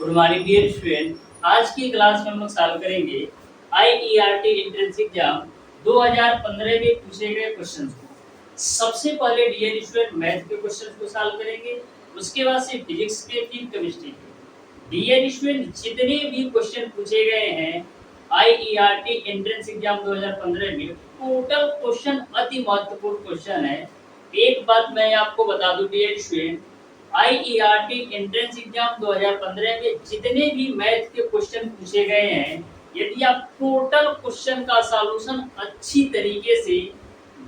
Good morning dear student. आज की class में हम लोग सॉल्व करेंगे आईईआरटी एंट्रेंस एग्जाम 2015 में पूछे गए क्वेश्चंस को। सबसे पहले डियर स्टूडेंट मैथ के क्वेश्चंस को सॉल्व करेंगे, उसके बाद से फिजिक्स के, फिर केमिस्ट्री के। डियर स्टूडेंट जितने भी क्वेश्चन पूछे गए हैं आईईआरटी एंट्रेंस एग्जाम 2015 में, टोटल क्वेश्चन अति महत्वपूर्ण क्वेश्चन है। एक बात मैं आपको बता दूं dear student, IERT entrance exam 2015 में जितने भी मैथ के क्वेश्चन पूछे गए हैं, यदि आप टोटल क्वेश्चन का सॉल्यूशन अच्छी तरीके से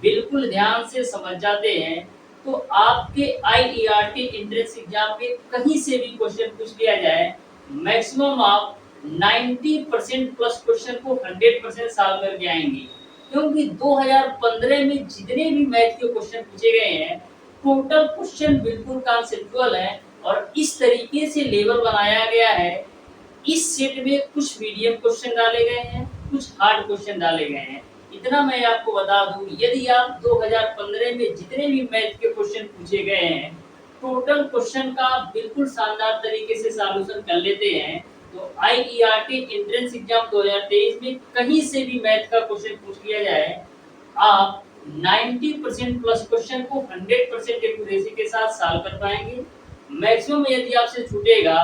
बिल्कुल ध्यान से समझ जाते हैं, तो आपके आईईआरटी एंट्रेंस एग्जाम में कहीं से भी क्वेश्चन पूछ लिया जाए, मैक्सिमम आप 90% प्लस क्वेश्चन को 100% सॉल्व करके आएंगे। क्योंकि 2015 में जितने भी मैथ के क्वेश्चन पूछे गए हैं, टोटल क्वेश्चन बिल्कुल कॉन्सेप्चुअल है और इस तरीके से लेवल बनाया गया है। इस सेट में कुछ मीडियम क्वेश्चन डाले गए हैं, कुछ हार्ड क्वेश्चन डाले गए हैं। इतना मैं आपको बता दूं, यदि आप 2015 में जितने भी मैथ के क्वेश्चन पूछे गए हैं, टोटल क्वेश्चन का बिल्कुल शानदार तरीके से सॉल्यूशन कर लेते हैं, तो आईईआरटी एंट्रेंस एग्जाम 2023 में कहीं से भी मैथ का क्वेश्चन पूछ लिया जाए, आप 90% प्लस क्वेश्चन को 100% एक्यूरेसी के साथ सॉल्व कर पाएंगे। मैक्सिमम यदि आपसे छूटेगा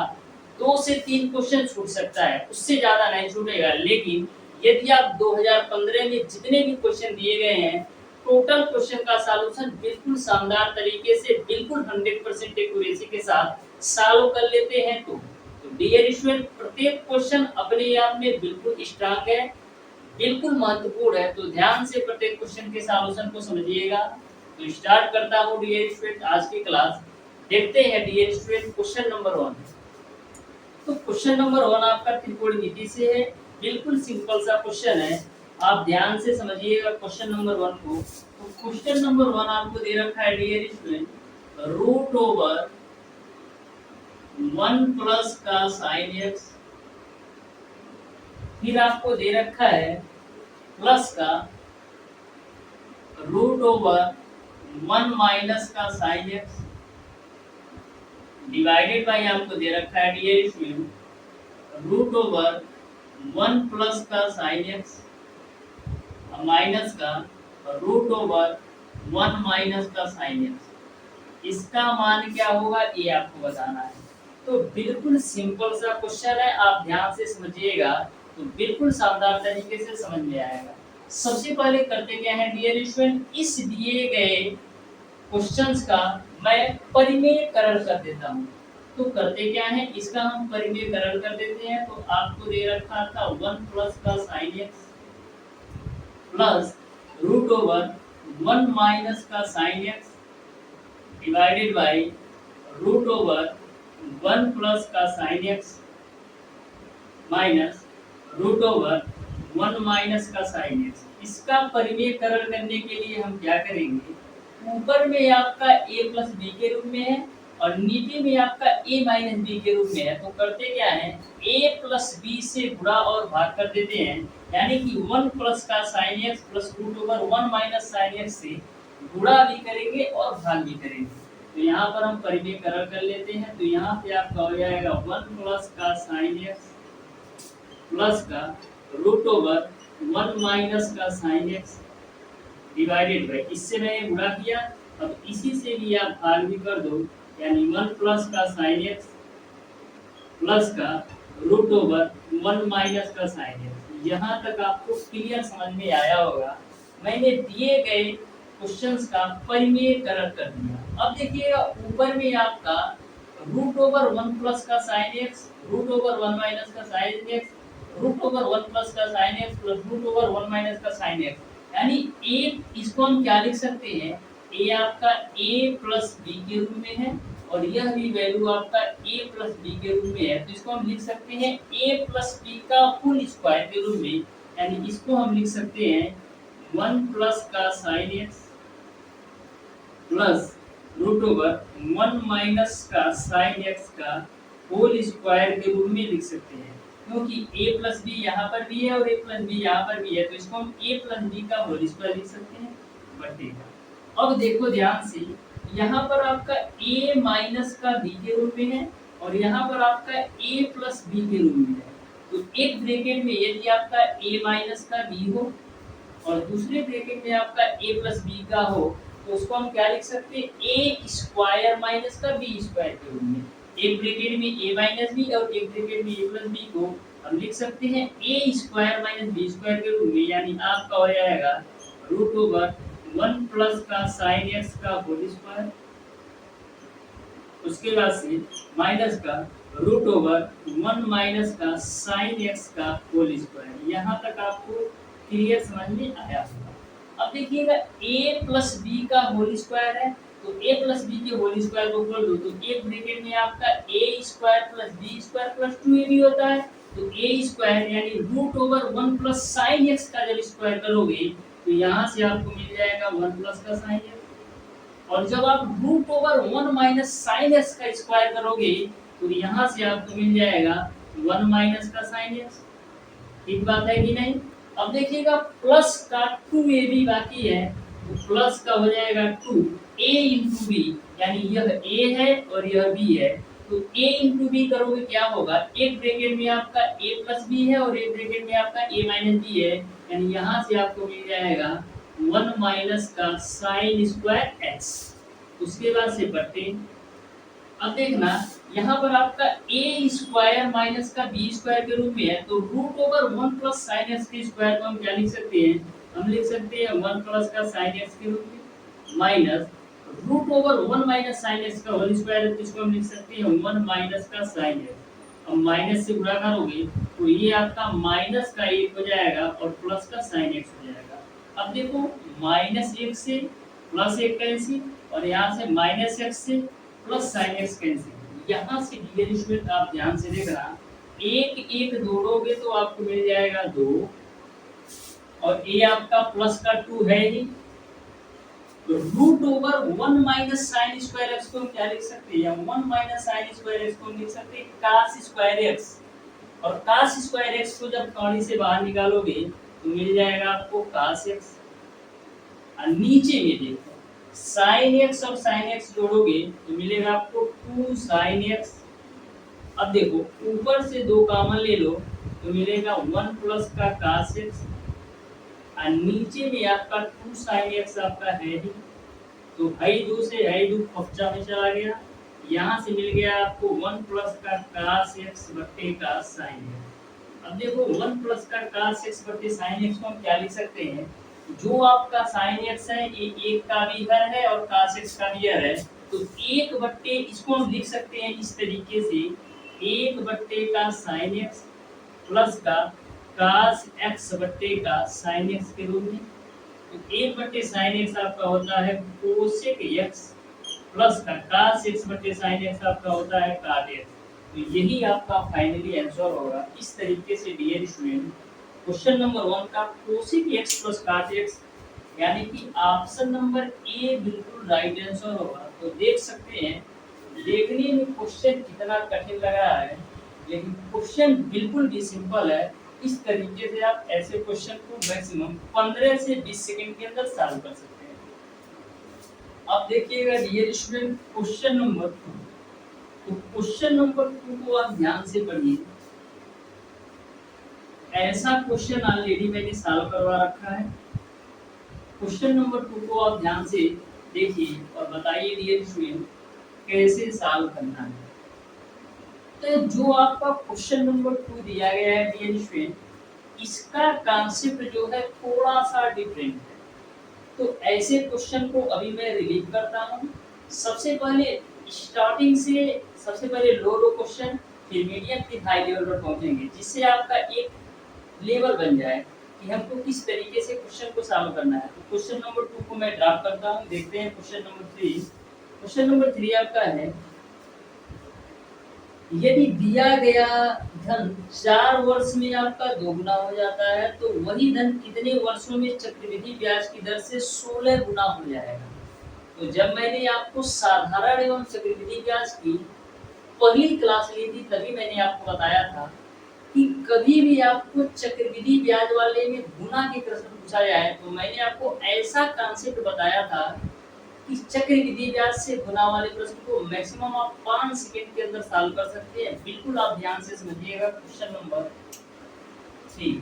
2 से 3 क्वेश्चन छूट सकता है, उससे ज्यादा नहीं छूटेगा। लेकिन यदि आप 2015 में जितने भी क्वेश्चन दिए गए हैं, टोटल क्वेश्चन का सॉल्यूशन बिल्कुल शानदार तरीके से बिल्कुल 100% एक्यूरेसी के साथ सॉल्व कर लेते हैं, तो डियर स्टूडेंट प्रत्येक क्वेश्चन अपने आप में बिल्कुल स्ट्रांग है, बिल्कुल महत्वपूर्ण है। तो ध्यान से प्रत्येक क्वेश्चन के सॉल्यूशन को समझिएगा। तो स्टार्ट करता हूँ डियर स्टूडेंट आज की क्लास। देखते हैं डियर स्टूडेंट क्वेश्चन नंबर 1। तो क्वेश्चन नंबर 1 आपका त्रिकोणमिति से है, बिल्कुल सिंपल सा क्वेश्चन है। आप ध्यान से समझिएगा क्वेश्चन नंबर 1 को। तो क्वेश्चन नंबर 1 आपको दे रखा है dear student, root over 1 plus का साइन एक्स, फिर आपको दे रखा है प्लस का रूट ओवर 1 माइनस का साइन एक्स, डिवाइडेड बाई आपको दे रखा है dear student root over 1 plus का साइन एक्स माइनस का रूट ओवर 1 माइनस का साइन एक्स। इसका मान क्या होगा ये आपको बताना है। तो बिल्कुल सिंपल सा क्वेश्चन है, आप ध्यान से समझिएगा तो बिल्कुल शानदार तरीके से समझ में आएगा। सबसे पहले करते क्या है डियर स्टूडेंट, इस दिए गए क्वेश्चंस का मैं परिमेयकरण कर देता हूँ। तो करते क्या है, इसका हम परिमेयकरण कर देते हैं। तो आपको दे रखा था 1 प्लस का sine x plus root over 1 minus का sine x divided by root over 1 plus का sine x minus root over 1 minus का साइन एक्स। इसका परिमेयकरण करने के लिए हम क्या करेंगे, ऊपर में आपका a प्लस बी के रूप में है और नीचे में आपका a माइनस बी के रूप में है। तो करते क्या है, a प्लस बी से गुणा और भाग कर देते हैं, यानी कि 1 प्लस का sine x plus root over 1 minus sine x से गुणा भी करेंगे और भाग भी करेंगे। तो यहाँ पर हम परिमेयकरण कर लेते हैं। तो यहाँ पे आपका हो जाएगा 1 प्लस का साइन एक्स प्लस का रूट ओवर 1 माइनस का साइन एक्स डिवाइडेड बाई, इससे मैंने गुणा किया, अब इसी से भी आप भाग भी कर दो, यानी 1 प्लस का साइन एक्स प्लस का रूट ओवर 1 माइनस का साइन एक्स। यहाँ तक आपको क्लियर समझ में आया होगा। मैंने दिए गए क्वेश्चंस का परिमेयकरण कर दिया। अब देखिएगा ऊपर में आपका रूट ओवर 1 प्लस का sine X, root over 1 minus का sine X, root over 1 plus का sine x plus root over 1 minus का साइन एक्स, यानी एक इसको हम क्या लिख सकते हैं, ए आपका a प्लस बी के रूप में है और यह भी वैल्यू आपका a प्लस बी के रूप में है। तो इसको हम लिख सकते हैं a प्लस बी का होल स्क्वायर के रूप में, यानी इसको हम लिख सकते हैं 1 प्लस का sine x plus root over 1 minus का साइन एक्स का होल स्क्वायर के रूप में लिख सकते हैं, क्योंकि a प्लस बी यहाँ पर भी है और a प्लस बी यहाँ पर भी है। तो इसको हम a प्लस बी का होल स्क्वायर लिख सकते हैं बटेगा। अब देखो ध्यान से, यहाँ पर आपका a माइनस का b के रूप में है और यहाँ पर आपका a प्लस बी के रूप में है। तो एक ब्रैकेट में यदि आपका a माइनस का b हो और दूसरे ब्रैकेट में आपका a प्लस बी का हो, तो उसको हम क्या लिख सकते हैं, a स्क्वायर माइनस का b स्क्वायर के रूप में। एक ब्रैकेट में a माइनस बी और एक ब्रैकेट में a प्लस बी को हम लिख सकते हैं a square minus B square के रूप में, यानी आपका हो जाएगा रूट ओवर 1 प्लस का साइन x का होल स्क्वायर, उसके बाद से माइनस का रूट ओवर 1 माइनस का साइन x का होल स्क्वायर। यहाँ तक आपको क्लियर समझ में आया होगा। अब देखिएगा a प्लस बी का होल स्क्वायर है, तो a प्लस बी के होल स्क्वायर को खोल दो, तो एक ब्रैकेट में आपका a square plus B square plus 2ab होता है। तो a स्क्वायर यानी root over 1 plus sine x का जब स्क्वायर करोगे तो यहाँ से आपको मिल जाएगा 1 प्लस का साइन x, और जब आप root over 1 minus sine x का स्क्वायर करोगे तो यहाँ से आपको मिल जाएगा 1 माइनस का साइन x। ठीक बात है कि नहीं। अब देखिएगा प्लस का 2ab बाकी है, तो प्लस का हो जाएगा 2a इंटू बी, यानी यह a है और यह b है, तो a इंटू बी करोगे क्या होगा, एक ब्रैकेट में आपका a प्लस बी है और एक ब्रैकेट में आपका a माइनस बी है, यानी यहाँ से आपको मिल जाएगा 1 माइनस का साइन स्क्वायर एक्स। उसके बाद से बटे, अब देखना यहाँ पर आपका a स्क्वायर माइनस का b स्क्वायर के रूप में है, तो root over 1 plus sine x के स्क्वायर को हम क्या लिख सकते हैं, हम लिख सकते हैं 1 प्लस का साइन एक्स के रूप में minus root over 1 minus sine x का होल स्क्वायर है, तो इसको हम लिख सकते हैं 1 माइनस का साइन एक्स। अब माइनस से गुणा करोगे तो ये आपका माइनस का 1 हो जाएगा और प्लस का साइन एक्स हो जाएगा। अब देखो माइनस 1 से प्लस 1 कैंसिल, और यहाँ से माइनस एक्स से प्लस साइन एक्स कैंसिल। यहाँ से डियर स्टूडेंट आप ध्यान से देखना, एक एक जोड़ोगे तो आपको मिल जाएगा 2, और ये आपका प्लस का 2 है ही, तो root over 1 minus sine square x को हम क्या लिख सकते हैं, 1 माइनस साइन स्क्वायर एक्स को हम लिख सकते हैं कास स्क्वायर एक्स, और कास स्क्वायर एक्स को जब कौड़ी से बाहर निकालोगे तो मिल जाएगा आपको कास एक्स। और नीचे में देखो साइन एक्स और साइन एक्स जोड़ोगे तो मिलेगा आपको 2 साइन एक्स। अब देखो ऊपर से 2 कॉमन ले लो तो मिलेगा 1 प्लस का कास एक्स, और नीचे में आपका 2 साइन एक्स आपका है ही, तो है 2 से है 2 खर्चा में चला गया, यहाँ से मिल गया आपको 1 प्लस का कास एक्स बट्टे का साइन एक्स। अब देखो 1 प्लस का कास एक्स बट्टे साइन एक्स को हम क्या लिख सकते हैं, जो आपका साइन एक्स है ये 1 का भी हर है और कास एक्स का भी हर है, तो 1 बट्टे इसको हम लिख सकते हैं इस तरीके से 1 बट्टे का साइन एक्स प्लस का कास एक्स बट्टे का साइन एक्स के रूप में। तो 1 बट्टे साइन एक्स आपका होता है कोसेक एक्स प्लस का कास एक्स बट्टे साइन एक्स आपका होता है काट एक्स। तो यही आपका फाइनली आंसर होगा। इस तरीके से डियर स्टूडेंट क्वेश्चन नंबर 1 का कोसेक एक्स प्लस काट एक्स, यानी कि ऑप्शन नंबर ए बिल्कुल राइट आंसर होगा। तो देख सकते हैं देखने में क्वेश्चन कितना कठिन लग रहा है, लेकिन क्वेश्चन बिल्कुल भी सिंपल है। इस तरीके से आप ऐसे क्वेश्चन को मैक्सिमम 15 से 20 सेकंड के अंदर सॉल्व कर सकते हैं। अब देखिएगा डियर स्टूडेंट क्वेश्चन नंबर 2, तो क्वेश्चन नंबर 2 को आप ध्यान से पढ़िए। ऐसा क्वेश्चन ऑलरेडी मैंने सॉल्व करवा रखा है। क्वेश्चन नंबर 2 को आप ध्यान से देखिए और बताइए डियर स्टूडेंट कैसे सॉल्व करना है। तो जो आपका क्वेश्चन नंबर 2 दिया गया है डियर स्टूडेंट, इसका कॉन्सेप्ट जो है थोड़ा सा डिफरेंट है। तो ऐसे क्वेश्चन को अभी मैं रिलीव करता हूँ। सबसे पहले स्टार्टिंग से सबसे पहले लो लो क्वेश्चन, फिर मीडियम फिर हाई लेवल पर पहुंचेंगे, जिससे आपका एक लेवल बन जाए कि हमको किस तरीके से क्वेश्चन को सॉल्व करना है। तो क्वेश्चन नंबर 2 को मैं ड्रॉप करता हूँ। देखते हैं क्वेश्चन नंबर 3। क्वेश्चन नंबर 3 आपका है, यदि दिया गया धन 4 वर्ष में आपका दोगुना हो जाता है तो वही धन कितने वर्षों में चक्रवृद्धि ब्याज की दर से 16 गुना हो जाएगा। तो जब मैंने आपको साधारण एवं चक्रवृद्धि ब्याज की पहली क्लास ली थी तभी मैंने आपको बताया था कि कभी भी आपको चक्रवृद्धि ब्याज वाले में गुना के प्रश्न पूछा जाए तो मैंने आपको ऐसा कॉन्सेप्ट बताया था इस चक्रवृद्धि ब्याज से गुना वाले प्रश्न को मैक्सिमम आप 5 सेकंड के अंदर सॉल्व कर सकते हैं। बिल्कुल आप ध्यान से समझिएगा। क्वेश्चन नंबर 3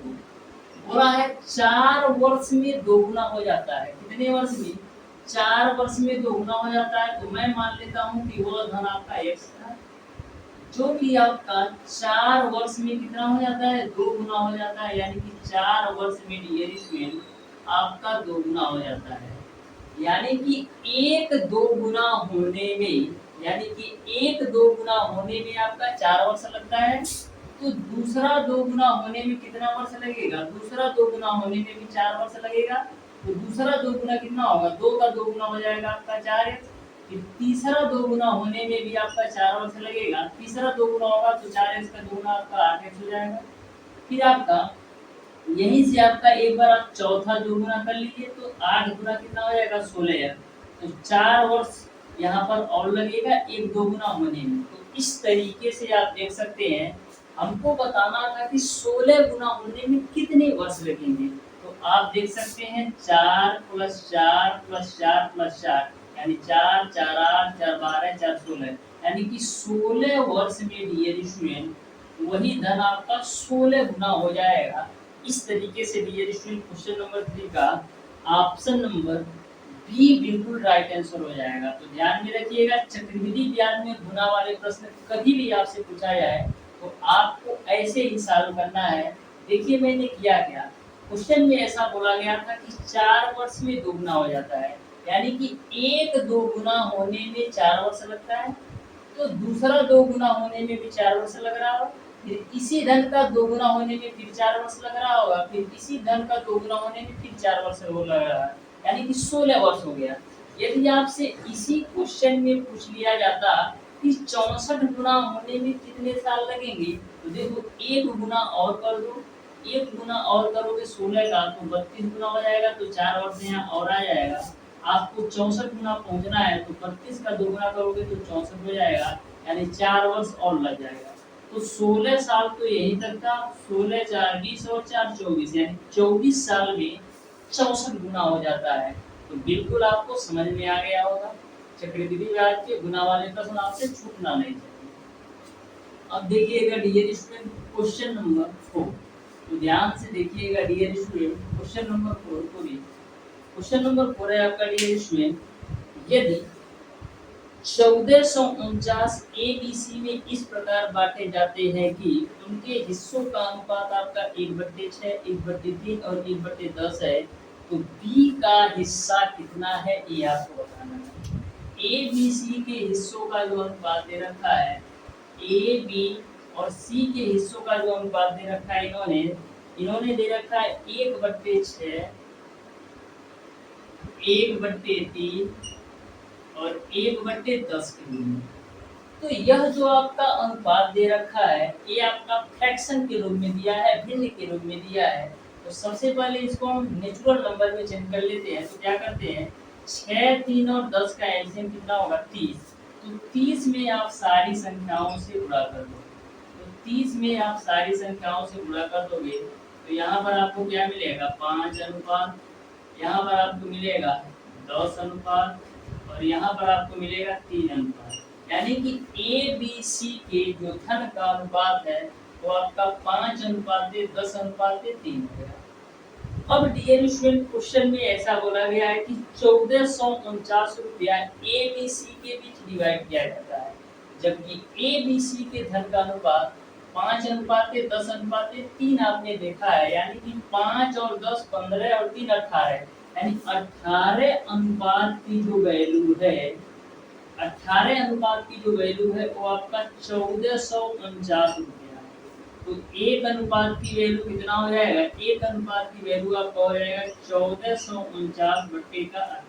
बोला है 4 वर्ष में दोगुना हो जाता है। कितने वर्ष में? 4 वर्ष में दोगुना हो जाता है। तो मैं मान लेता हूँ कि वो धन आपका x था, जो कि आपका 4 वर्ष में कितना हो जाता है? 2 गुना हो जाता है। यानी कि 4 वर्ष में डियर स्टूडेंट आपका 2 गुना हो जाता है। यानी कि 1 2 गुना होने में, यानी कि 1 2 गुना होने में आपका 4 वर्ष लगता है। तो दूसरा 2 गुना होने में कितना वर्ष लगेगा? दूसरा 2 गुना होने में भी 4 वर्ष लगेगा। तो दूसरा 2 गुना कितना होगा? 2 का 2 गुना हो जाएगा आपका 4x। फिर तीसरा 2 गुना होने में भी आपका 4 वर्ष लगेगा। तीसरा 2 गुना होगा तो 4x का 2 गुना आपका 8x हो जाएगा। फिर आपका यहीं से आपका एक बार आप चौथा 2 गुना कर लीजिए तो 8 गुना कितना हो जाएगा? 16। तो 4 वर्ष यहाँ पर और लगेगा 1 2 गुना होने में। तो इस तरीके से आप देख सकते हैं, हमको बताना था कि 16 गुना होने में कितने वर्ष लगेंगे। तो आप देख सकते हैं 4 + 4 + 4 + 4 यानी 4 4 8 4 12 4 16 यानी कि 16 वर्ष में डियर स्टूडेंट वही धन आपका 16 गुना हो जाएगा। इस तरीके से डियर स्टूडेंट क्वेश्चन नंबर 3 का ऑप्शन नंबर बी बिल्कुल राइट आंसर हो जाएगा। तो ध्यान में रखिएगा, चक्रवृद्धि ब्याज में गुना वाले प्रश्न कभी भी आपसे पूछा जाए तो आपको ऐसे ही सॉल्व करना है। देखिए मैंने किया क्या, क्वेश्चन में ऐसा बोला गया था कि 4 वर्ष में 2 गुना हो जाता है। यानी कि 1 2 गुना होने में 4 वर्ष लगता है। तो दूसरा 2 गुना होने में भी 4 वर्ष लग रहा होगा। फिर इसी धन का 2 गुना होने में फिर 4 वर्ष लग रहा होगा। फिर इसी धन का 2 गुना होने में फिर 4 वर्ष हो लग रहा है। यानी कि 16 वर्ष हो गया। यदि आपसे इसी क्वेश्चन में पूछ लिया जाता कि 64 गुना होने में कितने साल लगेंगे, तो देखो 1 गुना और कर दो, 1 गुना और करोगे 16 का तो 32 गुना हो जाएगा। तो 4 वर्ष यहाँ और आ जाएगा। आपको 64 गुना पहुंचना है तो 32 का 2 गुना करोगे तो 64 हो जाएगा। यानी 4 वर्ष और लग जाएगा। तो 16 साल तो यही तक था। 16 4 20 और 4 24 यानी 24 साल में 64 गुना हो जाता है। तो बिल्कुल आपको समझ में आ गया होगा। चक्रवृद्धि ब्याज के गुना वाले प्रश्न आपसे छूटना नहीं चाहिए। अब देखिएगा डियर स्टूडेंट क्वेश्चन नंबर 4। तो ध्यान से देखिएगा डियर स्टूडेंट क्वेश्चन नंबर 4 को भी। क्वेश्चन नंबर 4 है आपका डियर स्टूडेंट, यदि 1449 ABC में इस प्रकार बांटे जाते हैं कि उनके हिस्सों का अनुपात आपका 1/6, 1/3 और 1/10 है, तो B का हिस्सा कितना है ये आपको बताना है। A B C के हिस्सों का जो अनुपात दे रखा है, A B और C के हिस्सों का जो अनुपात दे रखा है इन्होंने दे रखा है 1/6, 1/3 और 1/10 के रूप में। तो यह जो आपका अनुपात दे रखा है ये आपका फ्रैक्शन के रूप में दिया है, भिन्न के रूप में दिया है। तो सबसे पहले इसको हम नेचुरल नंबर में चेंज कर लेते हैं। तो क्या करते हैं, 6 3 और 10 का एलसीएम कितना होगा? 30। तो 30 में आप सारी संख्याओं से गुणा कर दो। तो 30 में आप सारी संख्याओं से गुणा कर दोगे तो यहाँ पर आपको क्या मिलेगा? 5 अनुपात, यहाँ पर आपको मिलेगा 10 अनुपात और यहाँ पर आपको मिलेगा 3 अनुपात। यानी कि A B C के जो धन का अनुपात है वो आपका 5 अनुपात 10 अनुपात 3 है। अब डियर स्टूडेंट क्वेश्चन में ऐसा बोला गया है कि 1449 रुपया A B C के बीच डिवाइड किया जाता है, जबकि A B C के धन का अनुपात 5 अनुपात 10 अनुपात 3 आपने देखा है। यानी कि 5 और 10 15 और 3 18 यानी 18 अनुपात की जो वैल्यू है, 18 अनुपात की जो वैल्यू है वो आपका 1449 रुपया। तो 1 अनुपात की वैल्यू कितना हो जाएगा? 1 अनुपात की वैल्यू आपका हो जाएगा 1449/18।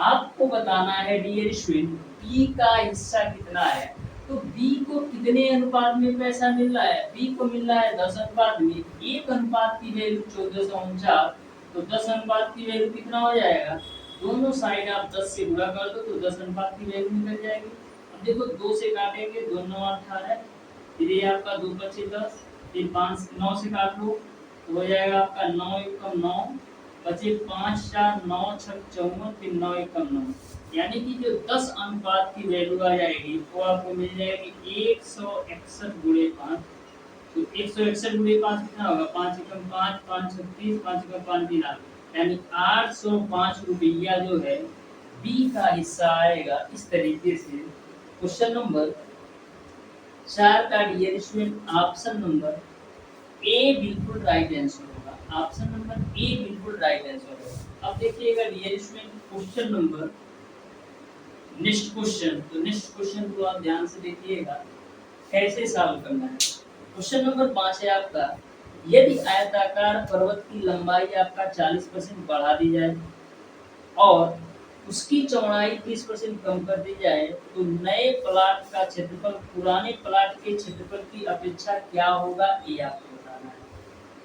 आपको बताना है डियर स्टूडेंट बी का हिस्सा कितना है। तो बी को कितने अनुपात में पैसा मिल रहा है? बी को मिल रहा है 10 अनुपात में। 1 अनुपात की वैल्यू 1449, तो 10 अनुपात की वैल्यू कितना हो जाएगा? दोनों साइड आप 10 से गुणा कर दो तो 10 अनुपात की वैल्यू निकल जाएगी। अब देखो 2 से काटेंगे, 2 9 18, फिर ये आपका 2 25 10, फिर 5 9 से काट लो तो हो जाएगा आपका 9 × 9 बचे 5 4 9 6 54, फिर 9 एकम 9, यानी कि जो 10 अनुपात की वैल्यू आ जाएगी वो आपको मिल जाएगी 161 गुणे 5। तो 161 गुणे 5 कितना होगा, 5 एकम 5, 5 36, 5 एकम 5 दिन, यानी 805 रुपया जो है बी का हिस्सा आएगा। इस तरीके से क्वेश्चन नंबर 4 का डियर स्टूडेंट ऑप्शन नंबर ए बिल्कुल राइट आंसर होगा। ऑप्शन नंबर ए बिल्कुल राइट आंसर होगा। अब देखिएगा dear student question number next question, तो नेक्स्ट क्वेश्चन को आप ध्यान से देखिएगा कैसे सॉल्व करना है। क्वेश्चन नंबर 5 है आपका, यदि आयताकार पर्वत की लंबाई आपका 40% बढ़ा दी जाए और उसकी चौड़ाई 30% कम कर दी जाए तो नए प्लाट का क्षेत्रफल पुराने प्लाट के क्षेत्रफल की अपेक्षा क्या होगा, ये आपको बताना है।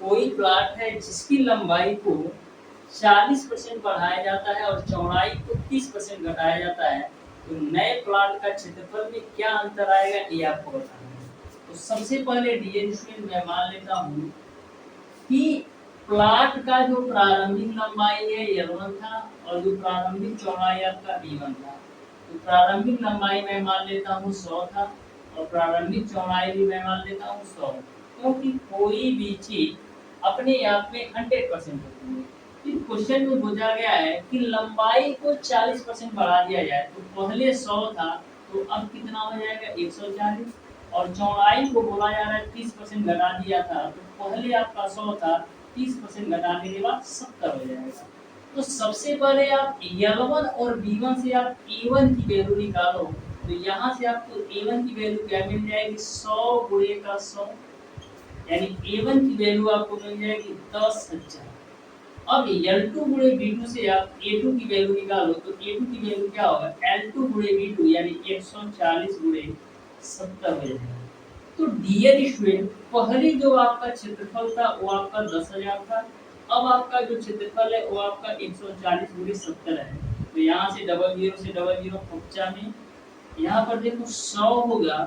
कोई प्लाट है जिसकी लंबाई को 40% बढ़ाया जाता है और चौड़ाई को 30% घटाया जाता है, तो नए प्लाट का क्षेत्रफल में क्या अंतर आएगा, ये आपको बताना है। तो सबसे पहले डियर स्टूडेंट मैं मान लेता हूँ कि प्लाट का जो प्रारंभिक लंबाई है L1 था और जो प्रारंभिक चौड़ाई आपका B1 था। तो प्रारंभिक लंबाई मैं मान लेता हूँ 100 था और प्रारंभिक चौड़ाई भी मैं मान लेता हूँ 100, क्योंकि कोई भी चीज अपने आप में 100% होती है। फिर क्वेश्चन में पूछा गया है कि लंबाई को 40% बढ़ा दिया जाए, तो पहले 100 था तो अब कितना हो जाएगा 140, और चौड़ाई को बोला जा रहा है 30% घटा दिया था, तो पहले आपका 100 था, 30% घटाने के बाद 70 हो जाएगा। तो सबसे पहले आप L1 और B1 से आप A1 की वैल्यू निकालो, तो यहाँ से आपको A1 की वैल्यू क्या मिल जाएगी, 100 गुणे का 100, यानी A1 की वैल्यू आपको मिल जाएगी 10,000। अब L2 गुणे B2 से आप A2 की वैल्यू निकालो, तो A2 की वैल्यू क्या होगा, L2 गुणे B2, यानी 140 गुणे 70 हो जाएगा। तो डियर स्टूडेंट पहले जो आपका क्षेत्रफल था वो आपका 10,000 था, अब आपका जो क्षेत्रफल है वो आपका 140 गुणे 70 है। तो यहाँ से डबल जीरो कच्चा में यहाँ पर देखो 100 होगा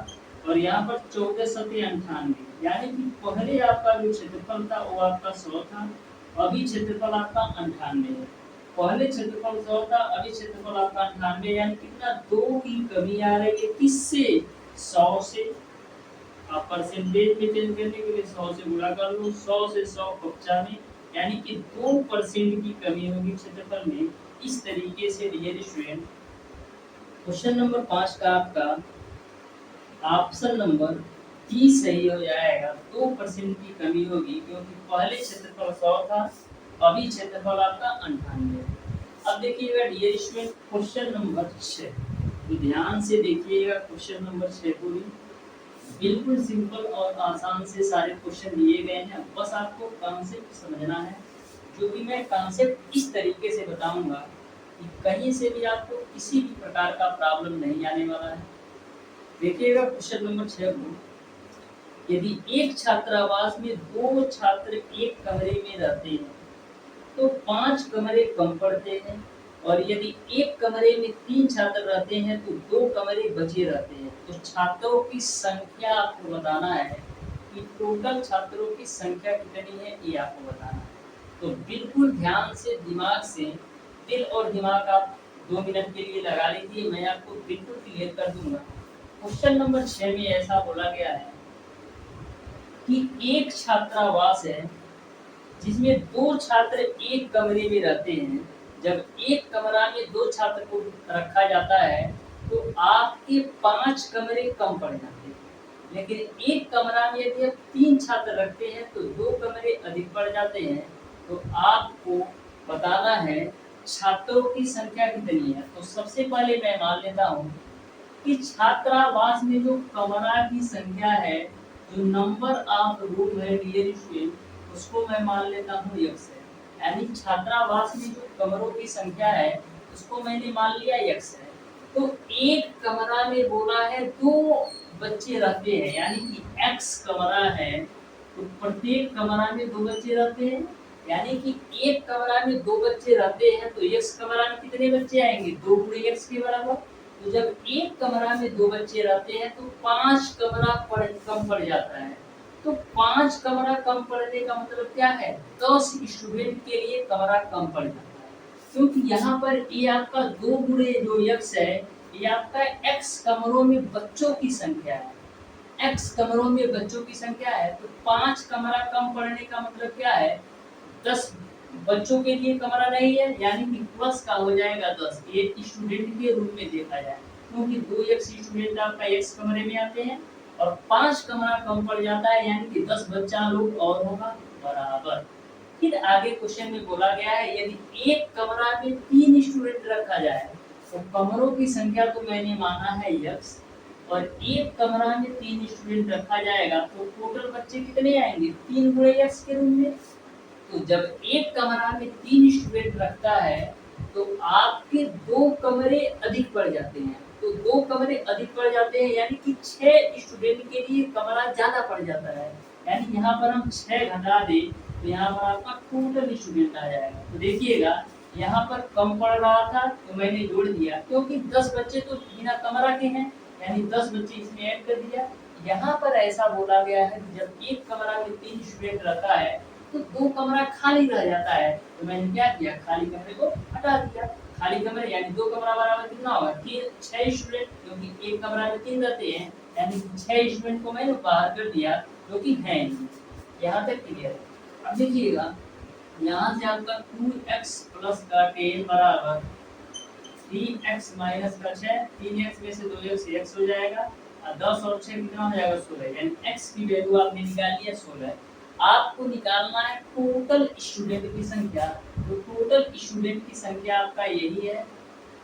और यहाँ पर 14 सत्ते 98, यानी कि पहले आपका जो क्षेत्रफल था वो आपका 100 था, अभी क्षेत्रफल आपका 98 है। पहले क्षेत्रफल 100 था, अभी क्षेत्रफल आपका 98, यानी कितना 2 की कमी आ रही है, किससे, 100 से। आप परसेंटेज में चेंज करने के लिए 100 से गुणा कर लो, 100 से 100 कक्षा में, यानी कि 2% की कमी होगी क्षेत्रफल में। इस तरीके से डियर स्टूडेंट क्वेश्चन नंबर 5 का आपका ऑप्शन नंबर डी सही हो जाएगा। 2% की कमी होगी क्योंकि पहले क्षेत्रफल 100 था, अभी क्षेत्रफल आपका 98। अब देखिएगा डियर स्टूडेंट क्वेश्चन नंबर 6, तो ध्यान से देखिएगा क्वेश्चन नंबर 6 को भी। बिल्कुल सिंपल और आसान से सारे क्वेश्चन दिए गए हैं, बस आपको कॉन्सेप्ट समझना है, जो कि मैं कॉन्सेप्ट इस तरीके से बताऊंगा कि कहीं से भी आपको किसी भी प्रकार का प्रॉब्लम नहीं आने वाला है। देखिएगा क्वेश्चन नंबर 6 को, यदि एक छात्रावास में 2 छात्र एक कमरे में रहते हैं तो 5 कमरे कम पड़ते हैं, और यदि एक कमरे में 3 छात्र रहते हैं तो 2 कमरे बचे रहते हैं। तो छात्रों की संख्या आपको बताना है कि टोटल छात्रों की संख्या कितनी है, ये आपको बताना है। तो बिल्कुल ध्यान से, दिमाग से, दिल और दिमाग आप 2 मिनट के लिए लगा लीजिए, मैं आपको बिल्कुल क्लियर कर दूंगा। क्वेश्चन नंबर 6 में ऐसा बोला गया है कि एक छात्रावास है जिसमें 2 छात्र एक कमरे में रहते हैं। जब एक कमरा में 2 छात्र को रखा जाता है तो आपके 5 कमरे कम पड़ जाते हैं, लेकिन एक कमरा में यदि आप 3 छात्र रखते हैं तो 2 कमरे अधिक पड़ जाते हैं। तो आपको बताना है छात्रों की संख्या कितनी है। तो सबसे पहले मैं मान लेता हूँ कि छात्रावास में जो कमरा की संख्या है, जो नंबर ऑफ रूम है डियर स्टूडेंट, उसको मैं मान लेता हूँ x है, यानी छात्रावास में जो कमरों की संख्या है उसको मैंने मान लिया x है। तो एक कमरा में बोला है 2 बच्चे रहते हैं, यानी कि x कमरा है, तो प्रत्येक कमरा में 2 बच्चे रहते हैं, यानी कि एक कमरा में 2 बच्चे रहते हैं तो x कमरा में कितने बच्चे आएंगे, 2 गुणे x के बराबर। तो जब एक कमरा में 2 बच्चे रहते हैं तो 5 कमरा कम पड़ जाता है, तो 5 कमरा कम पड़ने का मतलब क्या है, 10 स्टूडेंट के लिए कमरा कम पड़ जाता है, क्योंकि यहाँ पर ये आपका 2 गुणे जो x है, ये आपका x कमरों में बच्चों की संख्या है, x कमरों में बच्चों की संख्या है, तो 5 कमरा कम पड़ने का मतलब क्या है, 10 बच्चों के लिए कमरा नहीं है, यानी कि प्लस का हो जाएगा 10, ये स्टूडेंट के रूप में देखा जाए, क्योंकि 2x स्टूडेंट आपका x कमरे में आते हैं और 5 कमरा कम पड़ जाता है, यानी कि 10 बच्चा लोग और होगा बराबर। फिर आगे क्वेश्चन में बोला गया है यदि एक कमरा में 3 स्टूडेंट रखा जाए तो कमरों की संख्या तो मैंने माना है x, और एक कमरा में 3 स्टूडेंट रखा जाएगा तो टोटल बच्चे कितने आएंगे, 3 गुणे x के रूप में। तो जब एक कमरा में 3 स्टूडेंट रखता है तो आपके 2 कमरे अधिक पड़ जाते हैं, तो 2 कमरे अधिक पड़ जाते हैं यानी कि 6 स्टूडेंट के लिए कमरा ज्यादा पड़ जाता है, यानी यहाँ पर हम 6 घटा दें तो यहाँ पर आपका टोटल स्टूडेंट आ जाएगा। तो देखिएगा यहाँ पर कम पड़ रहा था तो मैंने जोड़ दिया, क्योंकि 10 बच्चे तो बिना कमरा के हैं, यानी 10 बच्चे इसमें ऐड कर दिया। यहाँ पर ऐसा बोला गया है कि जब एक कमरा में 3 स्टूडेंट रहता है तो 2 कमरा खाली रह जाता है, तो मैंने क्या किया, खाली कमरे को हटा दिया। खाली कमरे यानी 2 कमरा बराबर कितना होगा, 6 स्टूडेंट, क्योंकि एक कमरा में 3 रहते हैं, यानी 6 स्टूडेंट को मैंने बाहर कर दिया जो कि है नहीं। यहाँ तक क्लियर है। अब देखिएगा यहाँ से आपका 2x प्लस का 10 बराबर 3x माइनस का 6, 3x में से 2x x हो जाएगा और 10 और 6 कितना हो जाएगा 16, यानी x की वैल्यू आपने निकाल लिया 16। आपको निकालना है टोटल स्टूडेंट की संख्या, तो टोटल स्टूडेंट की संख्या आपका यही है,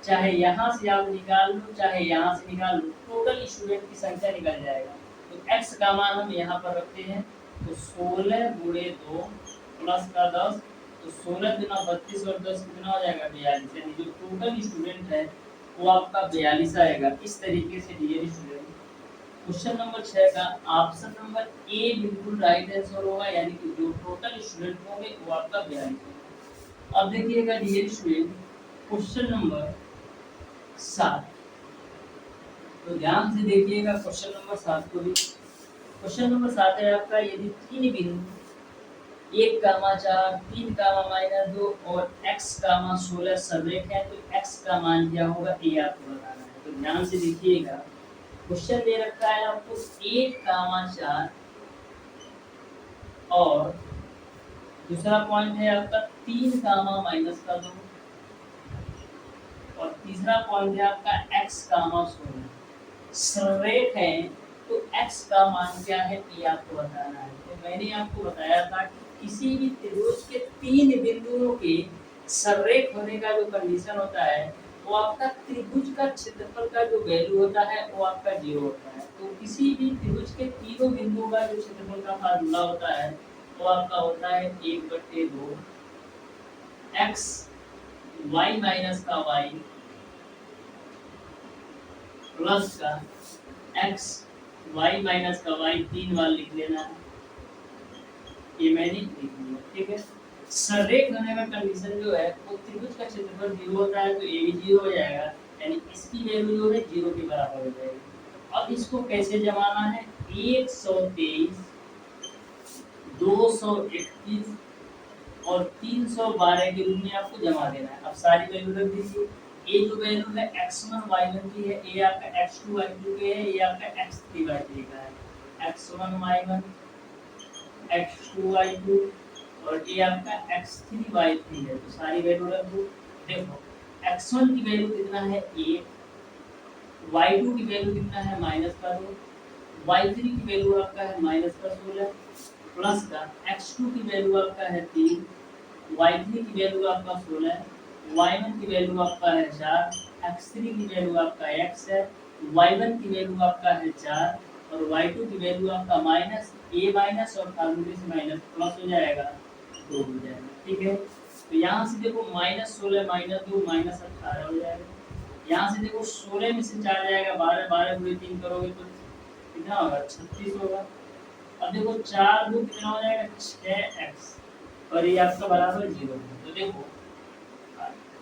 चाहे यहाँ से आप निकाल लो चाहे यहाँ से निकाल लो, टोटल स्टूडेंट की संख्या निकल जाएगा। तो x का मान हम यहाँ पर रखते हैं, तो 16 गुणे 2 प्लस का 10, तो 16 गुना 32 और 10 कितना हो जाएगा 42, यानी जो टोटल स्टूडेंट है वो आपका 42 आएगा। इस तरीके से डियर स्टूडेंट क्वेश्चन नंबर 6 का ऑप्शन नंबर ए बिल्कुल राइट आंसर होगा, यानी कि जो टोटल स्टूडेंट होंगे वो आपका 42 होगा। अब देखिएगा डियर स्टूडेंट क्वेश्चन नंबर 7, तो ध्यान से देखिएगा क्वेश्चन नंबर 7 को भी। क्वेश्चन नंबर 7 है आपका यदि 3 बिंदु 1, 4, 3, -2 और x, 16 सबरेख है तो x का मान क्या होगा ये आपको बताना है। तो ध्यान से देखिएगा क्वेश्चन दे रखा है आपको 1, 4 और दूसरा पॉइंट है आपका 3, -2 और तीसरा पॉइंट है आपका x, 16 सबरेख है, तो x का मान क्या है ये आपको बताना है। तो मैंने आपको बताया था कि किसी भी त्रिभुज के 3 बिंदुओं के सबरेख होने का जो कंडीशन होता है वो आपका त्रिभुज का क्षेत्रफल का जो वैल्यू होता है वो आपका 0 होता है। तो किसी भी त्रिभुज के तीनों बिंदुओं का जो क्षेत्रफल का फार्मूला होता है वो आपका होता है 1/2 x y माइनस का y प्लस का x y माइनस का y 3 बार लिख लेना है, ये मैंने लिख लिया, ठीक है। सबरेख होने का कंडीशन जो है वो त्रिभुज का क्षेत्रफल 0 होता है, तो ये भी 0 हो जाएगा, यानी इसकी वैल्यू जो है 0 के बराबर हो जाएगी। अब इसको कैसे जमाना है, 123, 231 और 312 के रूप में आपको जमा देना है। अब सारी वैल्यू रख दीजिए, ये जो वैल्यू है x1 y1 की है, ये आपका x2 y2 के है, ये आपका x3 y3 का है, x1 y1 x2 y2 और ये आपका x3 y3 है। तो सारी वैल्यू रख दो। देखो x1 की वैल्यू कितना है 1, y2 की वैल्यू कितना है -2, y3 की वैल्यू आपका है -16 प्लस का x2 की वैल्यू आपका है 3, y3 की वैल्यू आपका 16, y1 की वैल्यू आपका है 4, x3 की वैल्यू आपका x है, y1 की वैल्यू आपका है 4 और y2 की वैल्यू आपका -a माइनस और फार्मूले से माइनस प्लस हो जाएगा 2 हो जाएगा, ठीक है। तो यहाँ से देखो -16 -2 -18 हो जाएगा। यहाँ से देखो 16 में से 4 जाएगा 12, 12 गुणे 3 करोगे तो कितना होगा 36 होगा। अब देखो 4 2 कितना हो जाएगा 6x और ये आपका बराबर 0। तो देखो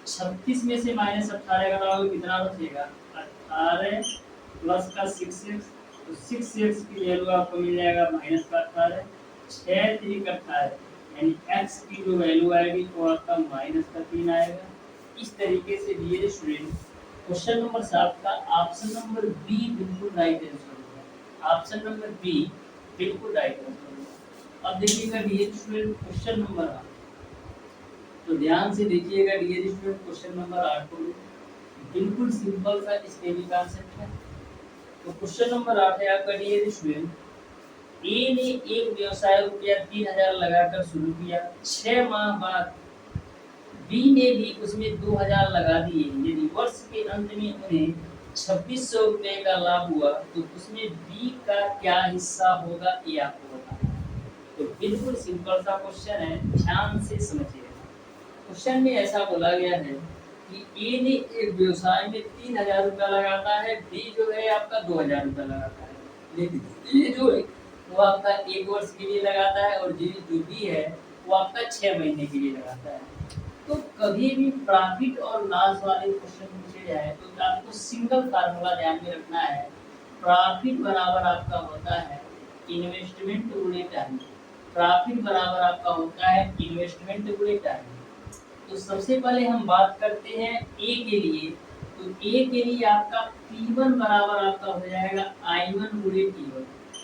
36 में से -18 घटाओगे कितना बचेगा 18 प्लस का 6x तो 6x की वैल्यू आपको मिल जाएगा -18, 6 3 18, यानी x की जो वैल्यू आएगी वो आपका -3 आएगा। इस तरीके से डियर स्टूडेंट क्वेश्चन नंबर 7 का ऑप्शन नंबर बी बिल्कुल राइट आंसर होगा। ऑप्शन नंबर बी बिल्कुल राइट आंसर होगा। अब देखिएगा डियर स्टूडेंट क्वेश्चन नंबर 8, तो ध्यान से देखिएगा डियर स्टूडेंट क्वेश्चन नंबर 8 को बिल्कुल सिंपल सा स्टेबल कॉन्सेप्ट है। तो क्वेश्चन नंबर 8 है आपका डियर स्टूडेंट, ए ने एक व्यवसाय रुपया 3000 लगाकर शुरू किया, 6 माह बाद बी ने भी उसमें 2000 लगा दिए, यदि वर्ष के अंत में उन्हें 2600 रुपए का लाभ हुआ तो उसमें बी का क्या हिस्सा होगा ये आपको बताना है। तो बिल्कुल सिंपल सा क्वेश्चन है, ध्यान से समझिएगा। क्वेश्चन में ऐसा बोला गया है कि ए ने एक व्यवसाय में 3000 रुपया लगाता है, बी जो है आपका 2000 रुपया लगाता है, लेकिन ये जो है वो आपका 1 वर्ष के लिए लगाता है और जो बी है वो आपका 6 महीने के लिए लगाता है। तो कभी भी प्रॉफिट और लॉस वाले क्वेश्चन पूछे जाए तो आपको सिंगल फार्मूला ध्यान में रखना है। प्रॉफिट बराबर आपका होता है इन्वेस्टमेंट गुणे टाइम। प्रॉफिट बराबर आपका होता है इन्वेस्टमेंट गुणे टाइम। तो सबसे पहले हम बात करते हैं ए के लिए। तो ए के लिए आपका P1 बराबर आपका हो जाएगा I1 गुणे T1,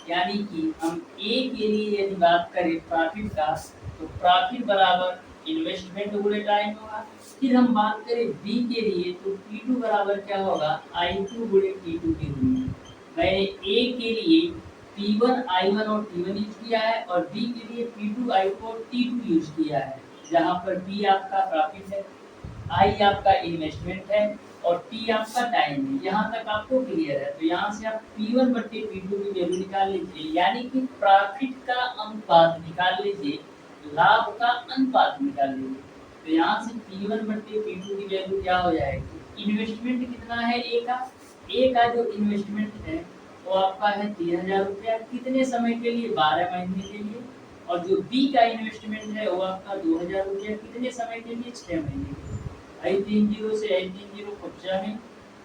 यानी कि हम ए के लिए यदि बात करें प्रॉफिट का तो प्रॉफिट बराबर इन्वेस्टमेंट गुणे टाइम होगा। फिर हम बात करें बी के लिए तो P2 बराबर क्या होगा I2 गुणे T2 के रूप में। मैंने ए के लिए P1 I1 और T1 यूज किया है और बी के लिए P2 I2 और T2 यूज किया है, जहाँ पर P आपका प्रॉफिट है, I आपका इन्वेस्टमेंट है और T आपका टाइम है। यहाँ तक आपको क्लियर है। तो यहाँ से आप P1 बट्टे P2 की वैल्यू निकाल लीजिए, यानी कि प्रॉफिट का अनुपात निकाल लीजिए, लाभ का अनुपात निकाल लीजिए। तो यहाँ से P1 बट्टे P2 की वैल्यू क्या हो जाएगी, इन्वेस्टमेंट कितना है ए का जो इन्वेस्टमेंट है वो आपका है 3000 रुपया, कितने समय के लिए 12 महीने के लिए। और जो बी का इन्वेस्टमेंट है वो आपका 2000 रुपया, कितने समय के लिए 6 महीने के लिए। आई 3 जीरो से आई 3 जीरो कच्चा है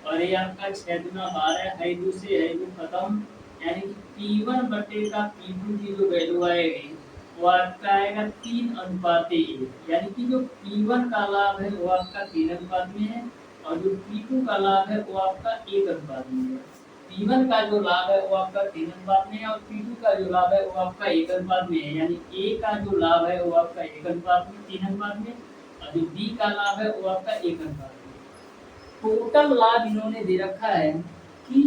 और ये आपका 6 दूना 12, आई 2 से आई 2 खत्म, यानी कि P1 बटे का P2 की जो वैल्यू आएगी वो आपका आएगा 3:1, यानी कि जो P1 का लाभ है वो आपका 3 अनुपात में है और जो P2 का लाभ है वो आपका 1 अनुपात में है। P1 का जो लाभ है वो आपका 3 अनुपात में है और P2 का जो लाभ है वो आपका 1 अनुपात में है, यानी A का जो लाभ है वो आपका 1 अनुपात में 3 अनुपात में और जो B का लाभ है वो आपका 1 अनुपात में। टोटल लाभ इन्होंने दे रखा है कि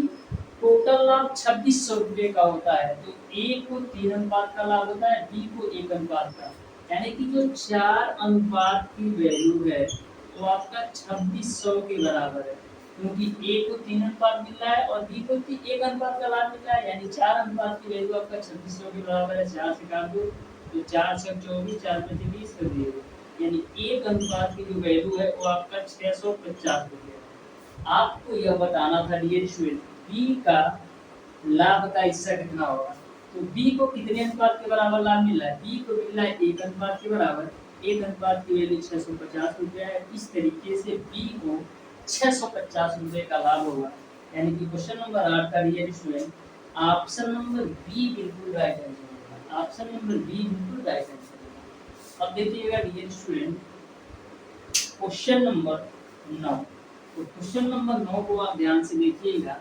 टोटल लाभ 2600 रुपये का होता है। तो ए को 3 अनुपात का लाभ होता है, बी को 1 अनुपात का, यानी कि जो 4 अनुपात की वैल्यू है वो आपका 2600 के बराबर है, क्योंकि ए को 3 अनुपात मिल रहा है और बी को 1 अनुपात का लाभ मिल रहा है, यानी 4 अनुपात की वैल्यू आपका 2600 के बराबर है। 4 से काट दो तो 4 से 24, 4 में 20 कर दिए, यानी 1 अनुपात की जो वैल्यू है वो आपका 650 रुपये। आपको यह बताना था डियर स्टूडेंट बी का लाभ का हिस्सा कितना होगा। तो बी को कितने अनुपात के बराबर लाभ मिल रहा है, बी को मिल रहा है 1 अनुपात के बराबर, 1 अनुपात की वैल्यू 650 रुपया है। इस तरीके से बी को 650 रुपये का लाभ होगा, यानी कि क्वेश्चन नंबर 8 का dear student option number B बिल्कुल राइट आंसर होगा। ऑप्शन नंबर बी बिल्कुल राइट आंसर होगा। अब देखिएगा डियर स्टूडेंट क्वेश्चन नंबर 9। तो क्वेश्चन नंबर 9 को आप ध्यान से देखिएगा,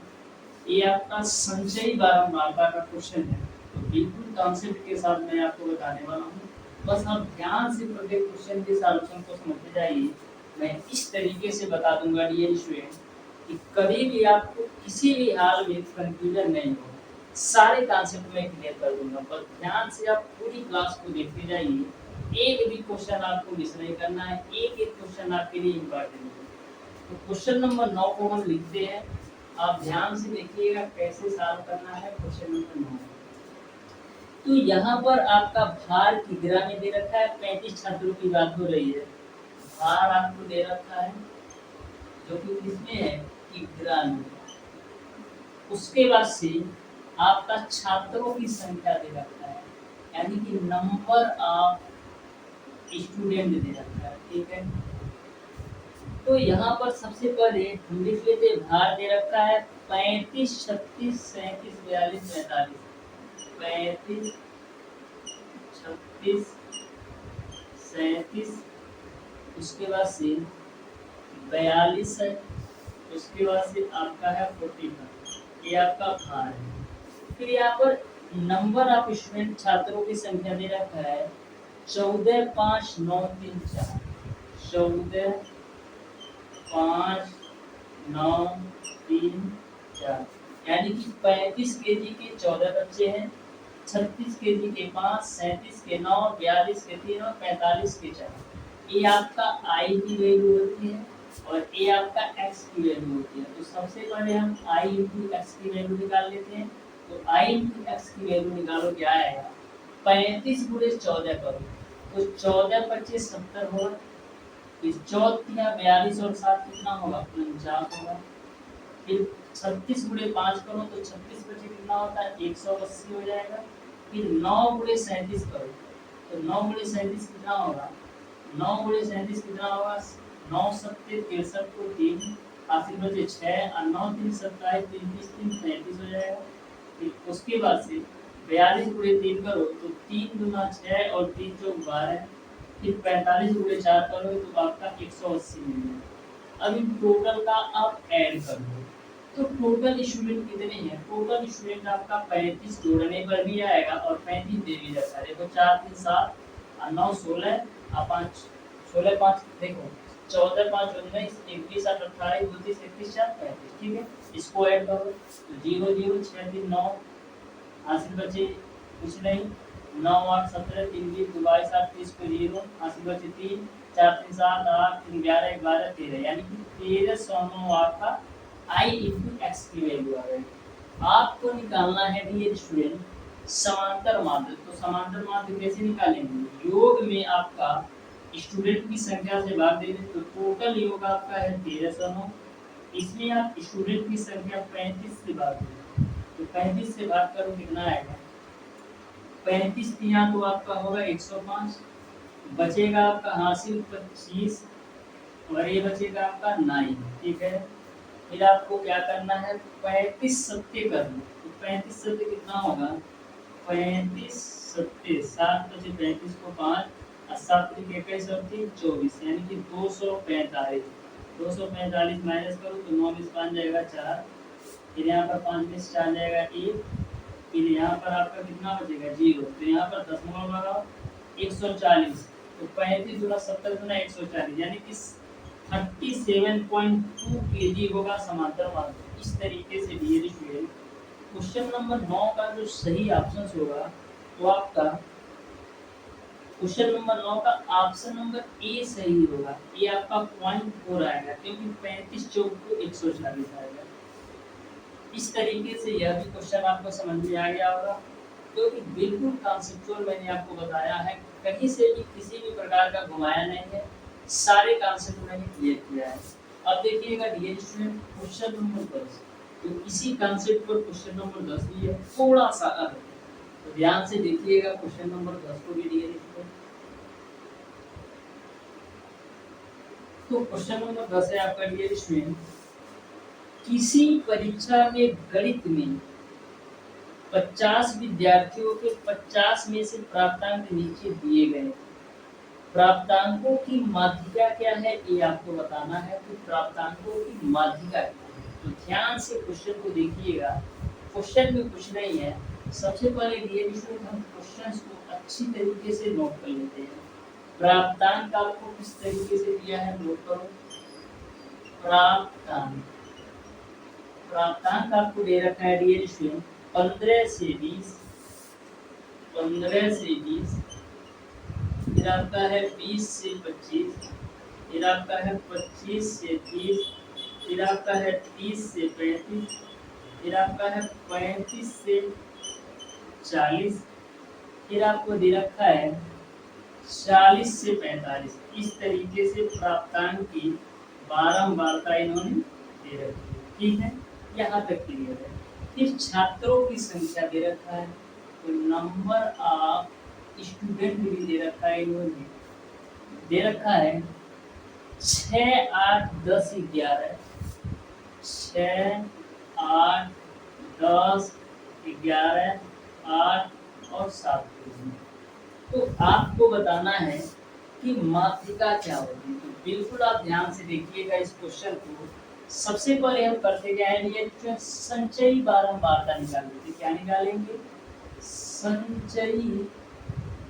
ये आपका संचयी बारंबारता का क्वेश्चन है। तो बिल्कुल कॉन्सेप्ट के साथ मैं आपको बताने वाला हूँ, बस आप ध्यान से प्रत्येक क्वेश्चन के सॉल्यूशन को समझते जाइए। मैं इस तरीके से बता दूंगा डियर स्टूडेंट कि कभी भी आपको किसी भी हाल में कंफ्यूजन नहीं हो, सारे कॉन्सेप्ट में क्लियर कर दूंगा। बस ध्यान से आप पूरी क्लास को देखते जाइए, एक भी क्वेश्चन आपको मिस नहीं करना है, एक एक क्वेश्चन आपके लिए इम्पोर्टेंट है। तो क्वेश्चन नंबर 9 को हम लिखते हैं, आप ध्यान से देखिएगा कैसे सॉल्व करना है क्वेश्चन नंबर 9। तो यहाँ पर आपका भार किग्रा में दे रखा है, 35 छात्रों की बात हो रही है। भार आपको दे रखा है जो कि किसमें है, किग्रा में। उसके बाद से आपका छात्रों की संख्या दे रखा है, यानी कि नंबर ऑफ स्टूडेंट दे रखा है, ठीक है। तो यहाँ पर सबसे पहले हम लिख लेते हैं, भार दे रखा है 35, 36, 37, 42, 45। 35, 36, 37, उसके बाद से 42 है, उसके बाद से आपका है 45, ये आपका भार है। फिर यहाँ पर नंबर ऑफ स्टूडेंट, छात्रों की संख्या दे रखा है 14, 5, 9, 3, 4। 14, 5, 9, 3, 4, यानी कि 35 केजी के 14 बच्चे हैं, 36 केजी के 5, 37 के 9, 42 के 3 और 45 के 4। ये आपका आई की वैल्यू होती है और ये आपका एक्स की वैल्यू होती है। तो सबसे पहले हम आई इंटू एक्स की वैल्यू निकाल लेते हैं। तो आई इंटू एक्स की वैल्यू निकालो, क्या आएगा, 35 गुणे 14 करो तो 14 25 70 होगा। फिर 14 42 और 7 कितना होगा, 49 होगा। फिर 36 गुणे 5 करो तो 36 बचे कितना होता है, 180 हो जाएगा। फिर 9 गुणे 37 करो तो 9 गुणे 37 कितना होगा, 9 गुणे 37 कितना होगा, 9 सत्ते 63 को 3 आखिर बचे 6 और 9 3 27 3 30 3 37 हो जाएगा। फिर उसके बाद से 42 गुणे 3 करो तो 3 दूना 6 और 3 चौक 12। फिर 45 गुणे 4 करोगे तो आपका 180 मिलेगा। अब इन टोटल का आप ऐड कर दो तो टोटल स्टूडेंट कितने हैं, टोटल स्टूडेंट आपका 35 जोड़ने पर भी आएगा और 35 दे भी जाता है। देखो 4 3 7 और 9 16 और 5 16 5 देखो 14 5 19 21 8 28 29 31 4 35, ठीक है। इसको ऐड करो तो 0 0 6 3 9 हासिल बचे कुछ नहीं, 9 8 17 3 20 22 8 30 को 0 हासिल बचे 3 4 3 7 8 3 11 11 13, यानी कि 1309 आपका आई इंटू एक्स की वैल्यू आ गई। आपको निकालना है डियर स्टूडेंट समांतर माध्य। तो समांतर माध्य कैसे निकालेंगे, योग में आपका स्टूडेंट की संख्या से भाग देंगे तो टोटल योग आपका है 1309। इसमें आप स्टूडेंट की संख्या 35 से भाग देंगे तो 35 से भाग करो कितना आएगा, 35 यहाँ तो आपका होगा 105, बचेगा आपका हासिल 25 और ये बचेगा आपका 9, ठीक है। फिर आपको क्या करना है, 35 सत्ते करना। तो 35 सत्ते कितना होगा, 35 सत्ते 7 बचे 35 को 5 और 7 3 21 और 3 24, यानी कि 245। 245 माइनस करो तो 9 में 5 जाएगा 4, फिर यहाँ पर 5 में 4 जाएगा 1, फिर यहाँ पर आपका कितना बचेगा 0। तो यहाँ पर दशमलव लगाओ 140, तो 35 गुना 70 गुना 140, यानी कि 37.2 केजी होगा समांतर माध्य। इस तरीके से डियर स्टूडेंट क्वेश्चन नंबर 9 का जो सही ऑप्शन होगा वो आपका क्वेश्चन नंबर 9 का ऑप्शन नंबर ए सही होगा। ये आपका 0.4 आएगा क्योंकि 35 चौक को 140 आएगा। इस तरीके से यह भी क्वेश्चन आपको समझ में आ गया होगा, क्योंकि बिल्कुल कॉन्सेप्चुअल मैंने आपको बताया है, कहीं से भी किसी भी प्रकार का घुमाया नहीं है, सारे कॉन्सेप्ट मैंने क्लियर किया है। अब देखिएगा डियर स्टूडेंट क्वेश्चन नंबर 10, तो इसी कॉन्सेप्ट पर क्वेश्चन नंबर 10 भी है, थोड़ा सा अलग है, तो ध्यान से देखिएगा क्वेश्चन नंबर 10 को भी डियर स्टूडेंट। तो क्वेश्चन नंबर 10 है आपका डियर स्टूडेंट, किसी परीक्षा में गणित में 50 विद्यार्थियों के 50 में से प्राप्तांक नीचे दिए गए, प्राप्तांकों की माध्यिका क्या है ये आपको बताना है। तो प्राप्तांकों की माध्यिका क्या है, तो ध्यान से क्वेश्चन को देखिएगा। क्वेश्चन में कुछ नहीं है, सबसे पहले डियर स्टूडेंट हम क्वेश्चन को अच्छी तरीके से नोट कर लेते हैं। प्राप्तांक आपको किस तरीके से दिया है नोट करो। प्राप्तांक आपको दे रखा है डियर स्टूडेंट 15 से 20, 15 से 20, फिर आपका है 20 से 25, फिर आपका है 25 से 30, फिर आपका है 30 से 35, फिर आपका है 35 से 40, फिर आपको दे रखा है 40 से 45। इस तरीके से प्राप्तांक की बारंबारता इन्होंने दे रखी है, ठीक है, यहाँ तक क्लियर है। फिर छात्रों की संख्या दे रखा है, तो नंबर ऑफ स्टूडेंट भी दे रखा है, इन्होंने दे रखा है 6, 8, 10, 11, 6, 8, 10, 11, 8 और 7 तो आपको बताना है कि मात्रिका क्या होती है। तो बिल्कुल आप ध्यान से देखिएगा इस क्वेश्चन को। सबसे पहले हम करते क्या है, ये जो संचयी बारंबारता निकालेंगे। क्या निकालेंगे? संचयी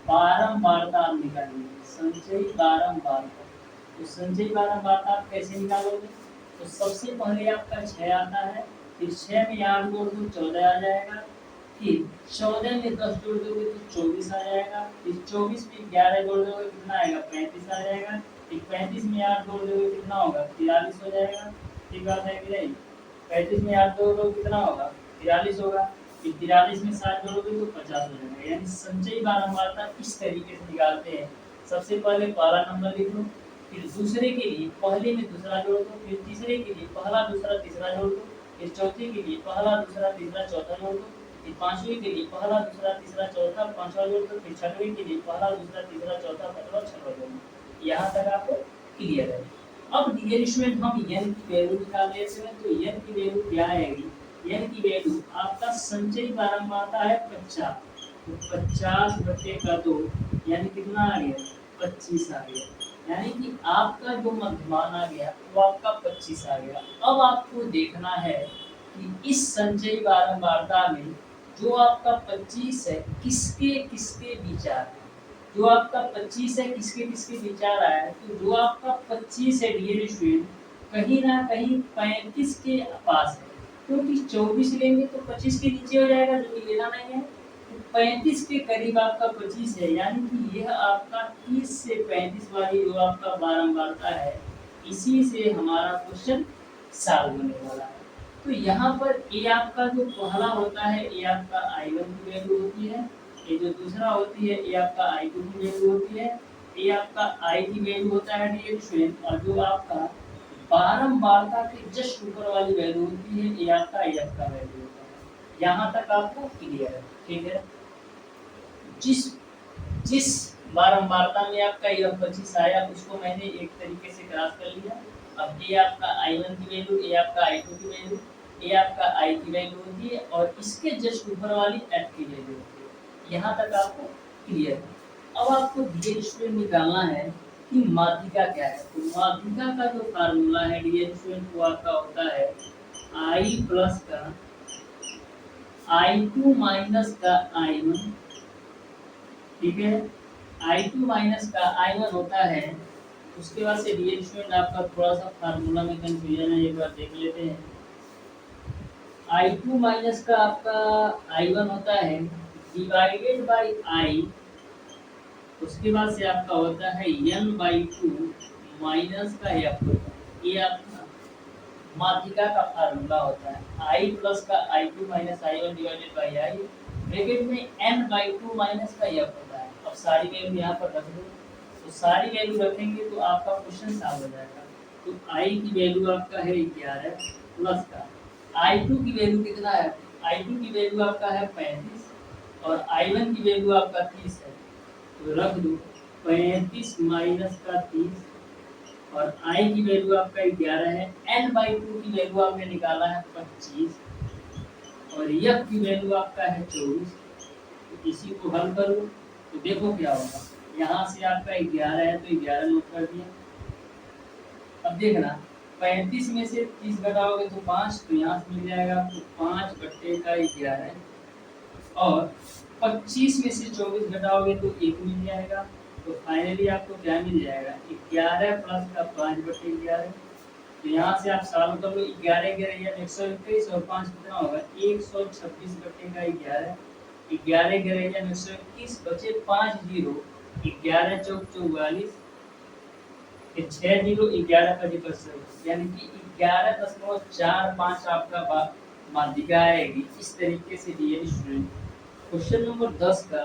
बारंबारता आप निकालेंगे। संचयी बारंबारता, तो संचयी बारंबारता आप कैसे निकालोगे? तो सबसे पहले आपका 6 आता है, फिर 6 में 8 जोड़ दो 14 आ जाएगा, फिर 14 में 10 जोड़ दोगे तो 24 आ जाएगा, फिर 24 में 11 जोड़ दोगे कितना आएगा? 35 आ जाएगा, फिर 35 में 8 जोड़ दोगे कितना होगा? 43 हो जाएगा। ठीक बात है कि नहीं? 35 में 8 जोड़ोगे कितना होगा? 43 होगा, फिर 43 में 7 जोड़ोगे तो 50 हो जाएगा। यानी संचयी बारंबारता इस तरीके से निकालते हैं। सबसे पहले पहला नंबर लिख लो, फिर दूसरे के लिए पहले में दूसरा जोड़ दो, फिर तीसरे के लिए पहला दूसरा तीसरा जोड़ दो, फिर चौथे के लिए पहला दूसरा तीसरा चौथा जोड़ दो, फिर पांचवें के लिए पहला दूसरा तीसरा चौथा पांचवा जोड़ दो, फिर छठवें के लिए पहला दूसरा तीसरा चौथा पांचवा छठवा जोड़ दो। यहाँ तक आपको क्लियर है। अब डियर स्टूडेंट हम n की वैल्यू निकाल लेते हैं। तो n की वैल्यू क्या आएगी? n की वैल्यू आपका संचयी बारंबारता है 50, तो 50/2 यानी कितना आ गया? 25 आ गया। यानी कि आपका जो मध्यमान आ गया वो आपका 25 आ गया। अब आपको देखना है कि इस संचयी बारंबारता में जो आपका 25 है किसके किसके विचार है। जो आपका 25 है किसके किसके विचार आया है? तो जो आपका 25 है डियर स्टूडेंट कहीं ना कहीं 35 के पास है, क्योंकि 24 लेंगे तो 25 के नीचे हो जाएगा जो कि लेना नहीं है। 35 के करीब आपका 25 है, यानी कि यह आपका 30 से 35 वाली जो आपका बारंबारता है इसी से हमारा क्वेश्चन सॉल्व होने वाला है। तो यहाँ पर ए आपका जो पहला होता है ए आपका I1 की वैल्यू होती है, ये जो दूसरा होती है ये आपका I2 की वैल्यू होती है, ये आपका I की वैल्यू होता है डियर स्टूडेंट, और जो आपका बारंबारता के जस्ट ऊपर वाली वैल्यू होती है ये आपका IF का वैल्यू होता है। यहाँ तक आपको क्लियर है? ठीक है। जिस जिस बारंबारता में आपका यह 25 आया उसको मैंने एक तरीके से क्रॉस कर लिया। अब ये आपका I1 की वैल्यू, ये आपका I2 की वैल्यू, ये आपका I की वैल्यू होती है और इसके जस्ट ऊपर वाली F की वैल्यू होती है। यहाँ तक आपको क्लियर है। अब आपको डियर स्टूडेंट निकालना है कि माध्यिका क्या है। तो माध्यिका का जो फार्मूला है डियर स्टूडेंट वो आपका होता है I प्लस का I2 माइनस का I1। ठीक है, I2 माइनस का I1 होता है। उसके बाद से डियर स्टूडेंट आपका थोड़ा सा फार्मूला में कंफ्यूजन है, एक बार देख लेते हैं। I2 माइनस का आपका I1 होता है डिवाइडेड बाई I, उसके बाद से आपका होता है n/2 माइनस का F। ये आपका माध्यिका का फार्मूला होता है। I प्लस का I2 minus I1 divided by I, bracket में n/2 माइनस का F होता है। अब सारी वैल्यू यहाँ पर रख दो, तो सारी वैल्यू रखेंगे तो आपका क्वेश्चन सॉल्व हो जाएगा। तो I की वैल्यू आपका है 11 प्लस का I2 की वैल्यू कितना है? I2 की वैल्यू आपका है 35 और I1 की वैल्यू आपका 30 है, तो रख दो 35 माइनस का 30 और I की वैल्यू आपका 11 है, n/2 की वैल्यू आपने निकाला है 25 और F की वैल्यू आपका है 24। तो इसी को हल करो तो देखो क्या होगा। यहाँ से आपका 11 है तो 11 नोट कर दिया। अब देखना 35 में से 30 घटाओगे तो 5, तो यहाँ से मिल जाएगा आपको 5/11 और 25 में से 24 घटाओगे तो 1 मिल जाएगा। तो फाइनली आपको क्या मिल जाएगा? 11 प्लस का 5/11। तो यहाँ से आप सॉल्व कर लो। 11 11 121 और 5 कितना होगा? 126/11। 11 11 121 बचे 5 जीरो, 11 चौक 44, 6 जीरो 11/5, यानी कि 11.45 आपका माध्यिका आएगी। इस तरीके से डियर स्टूडेंट क्वेश्चन नंबर 10 का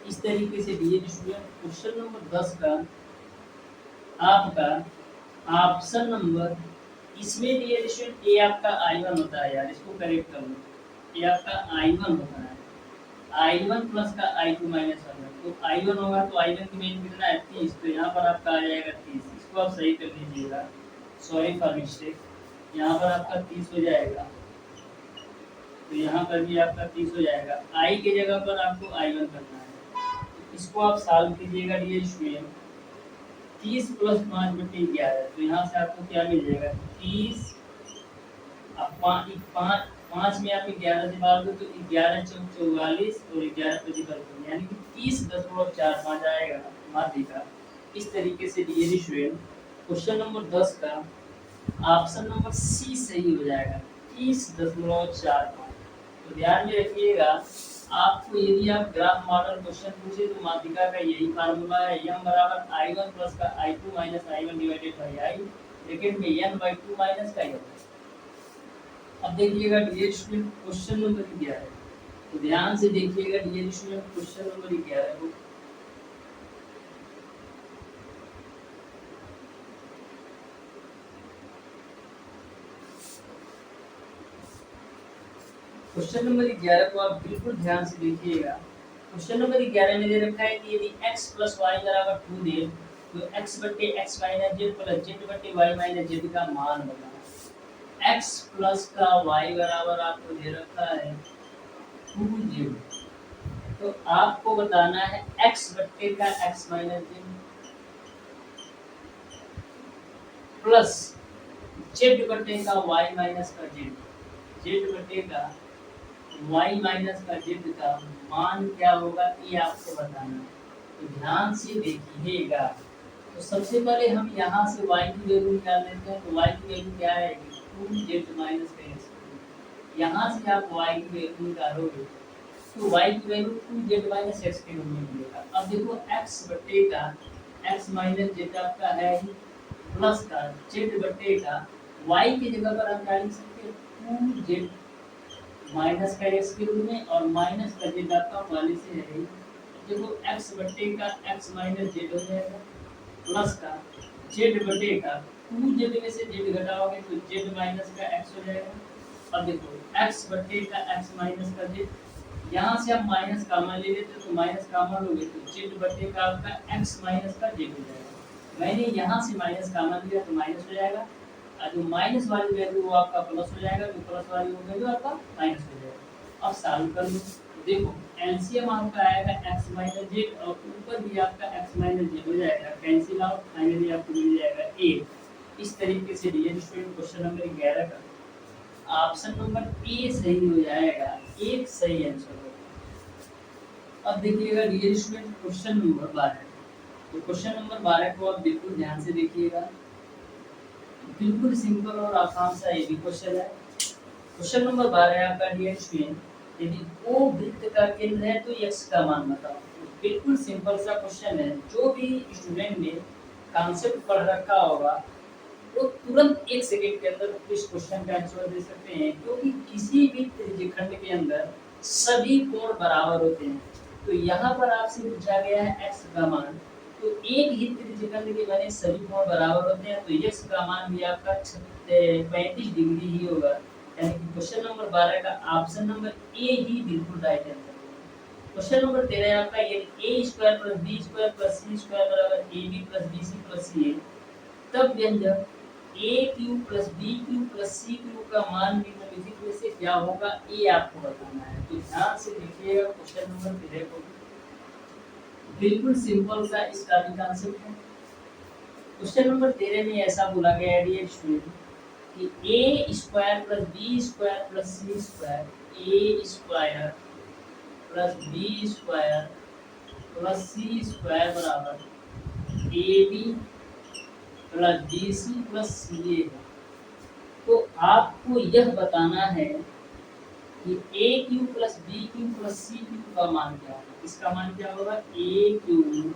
इस तरीके से डियर स्टूडेंट क्वेश्चन नंबर 10 का आपका ऑप्शन नंबर, इसमें डियर स्टूडेंट ये आपका I1 होता है यार, इसको करेक्ट कर लो। ये आपका I1 होता है I1 प्लस का I2 माइनस 1 है, तो I1 होगा तो I1 की वैल्यू कितना है 30, तो यहाँ पर आपका आ जाएगा 30, इसको आप सही कर लीजिएगा, सॉरी फॉर मिस्टेक, यहाँ पर आपका 30 हो जाएगा, तो यहाँ पर भी आपका 30 हो जाएगा, I के जगह पर आपको I1 करना है, इसको आप सॉल्व कीजिएगा डियर स्टूडेंट, 30 प्लस 5 बटे 11, तो यहाँ से आपको क्या मिल जाएगा 30, अब 5 में आप 11 से भाग दो तो 11 चौक 44 और 11 पची 55, यानी कि 30.45 आएगा माध्यिका। इस तरीके से डियर स्टूडेंट क्वेश्चन नंबर 10 का ऑप्शन नंबर सी सही हो जाएगा, 30.45। तो ध्यान में रखिएगा, आपको यदि आप ग्राफ मॉडल क्वेश्चन पूछे तो माध्यिका का यही फार्मूला है, m बराबर I1 प्लस का I2 minus I1 divided by I, bracket में n/2 माइनस का m। अब देखिएगा डियर स्टूडेंट क्वेश्चन नंबर क्या है, तो ध्यान से देखिएगा डियर स्टूडेंट क्वेश्चन नंबर क्या है, वो क्वेश्चन नंबर 11 को आप बिल्कुल ध्यान से देखिएगा। क्वेश्चन नंबर 11 में दे रखा है कि यदि x प्लस वाई बराबर 2 दे तो x बटे x minus Z plus Z बटे वाई माइनस जेड का मान बताना। x प्लस का y बराबर आपको दे रखा है 2z, तो आपको बताना है x बटे का x minus Z plus Z बटे का y माइनस का जेड, जेड बटे का y माइनस का जेड का मान क्या होगा ये आपको बताना है, तो ध्यान से देखिएगा। तो सबसे पहले हम यहाँ से y की वैल्यू निकाल लेते हैं, तो y की वैल्यू क्या है 2z माइनस का x, यहाँ से आप y की वैल्यू निकालोगे तो y की वैल्यू 2z माइनस x के रूप में मिलेगा। अब देखो x बटे का x माइनस जेड आपका है प्लस का जेड बटे का y की जगह पर हम क्या लिख सकते हैं 2z माइनस का x के रूप में, और माइनस का जेड आपका वाले से है, देखो x बटे का x माइनस जेड हो जाएगा प्लस का जेड बटे का 2z में से जेड घटाओगे तो जेड माइनस का x हो जाएगा। अब देखो x बटे का x माइनस का जेड, यहाँ से आप माइनस कॉमन ले लेते तो माइनस कॉमन लोगे तो जेड बटे का आपका x माइनस का जेड हो जाएगा। मैंने यहाँ से माइनस कॉमन लिया तो माइनस हो जाएगा, जो माइनस वाली वैल्यू वो आपका प्लस हो जाएगा, जो प्लस वाली वैल्यू आपका माइनस हो जाएगा। अब सॉल्व कर लो, देखो एलसीएम आपका आएगा x माइनस जेड और ऊपर भी आपका x माइनस जेड हो जाएगा, कैंसिल आउट, फाइनली आपको मिल जाएगा 1। इस तरीके से डियर स्टूडेंट क्वेश्चन नंबर 11 का ऑप्शन नंबर ए सही हो जाएगा, एक सही आंसर होगा। अब देखिएगा डियर स्टूडेंट क्वेश्चन नंबर 12, तो क्वेश्चन नंबर 12 को आप बिल्कुल ध्यान से देखिएगा, बिल्कुल सिंपल और आसान सा ये भी क्वेश्चन है। क्वेश्चन नंबर 12 है आपका डियर स्टूडेंट, यदि O वृत्त का केंद्र है तो x का मान बताओ। तो बिल्कुल सिंपल सा क्वेश्चन है, जो भी स्टूडेंट ने कॉन्सेप्ट पढ़ रखा होगा वो तुरंत 1 सेकंड के अंदर इस क्वेश्चन का आंसर दे सकते हैं, क्योंकि किसी भी त्रिज्यखंड के अंदर सभी कोण बराबर होते हैं। तो यहाँ पर आपसे पूछा गया है x का मान, तो एक ही त्रिज्यखंड के बने सभी कोण बराबर होते हैं, तो x का मान भी आपका 35 डिग्री ही होगा, यानी कि क्वेश्चन नंबर 12 का ऑप्शन नंबर ए ही बिल्कुल राइट आंसर है। क्वेश्चन नंबर 13 आपका ये a square plus b square plus c square बराबर ab plus bc plus ca, तब व्यंजक a cube plus b cube plus c cube का मान निम्नलिखित में से क्या होगा ये आपको बताना है। तो ध्यान से देखिएगा क्वेश्चन नंबर 13 को, बिल्कुल सिंपल सा इसका भी कॉन्सेप्ट है। क्वेश्चन नंबर 13 में ऐसा बोला गया है डियर स्टूडेंट कि a square plus b square plus c square, a square plus b square plus c square बराबर ab plus bc plus ca है। तो आपको यह बताना है कि a cube plus b cube plus c cube का मान क्या होगा। इसका मान क्या होगा a cube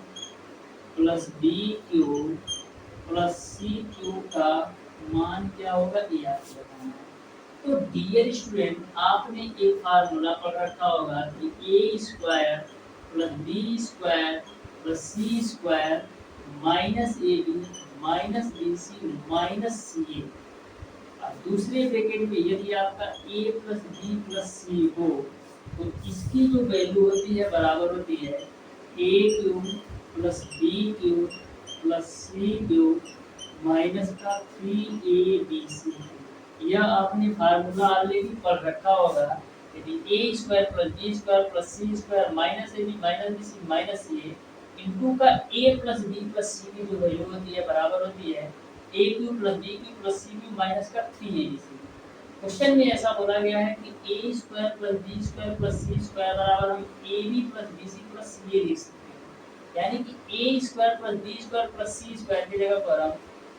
plus b cube plus c cube का मान क्या होगा ये आपको बताना है। तो डियर स्टूडेंट आपने एक फार्मूला पढ़ रखा होगा कि a square plus b square plus c square minus ab minus bc minus ca, दूसरे ब्रैकेट में यदि आपका a plus b plus c हो तो इसकी जो वैल्यू होती है बराबर होती है A cube plus B cube plus C cube minus का 3abc। यह आपने फार्मूला ऑलरेडी पढ़ रखा होगा। यदि A square plus B square plus C square minus A B minus B C minus A into का A plus B plus C की जो वैल्यू होती है बराबर होती है A cube plus B cube plus C cube minus का 3abc। Question में ऐसा बोला गया है कि A square plus B square plus C square बराबर हम A B plus B C plus C A लिख सकते हैं। यानी कि A square plus B square plus C square की जगह पर हम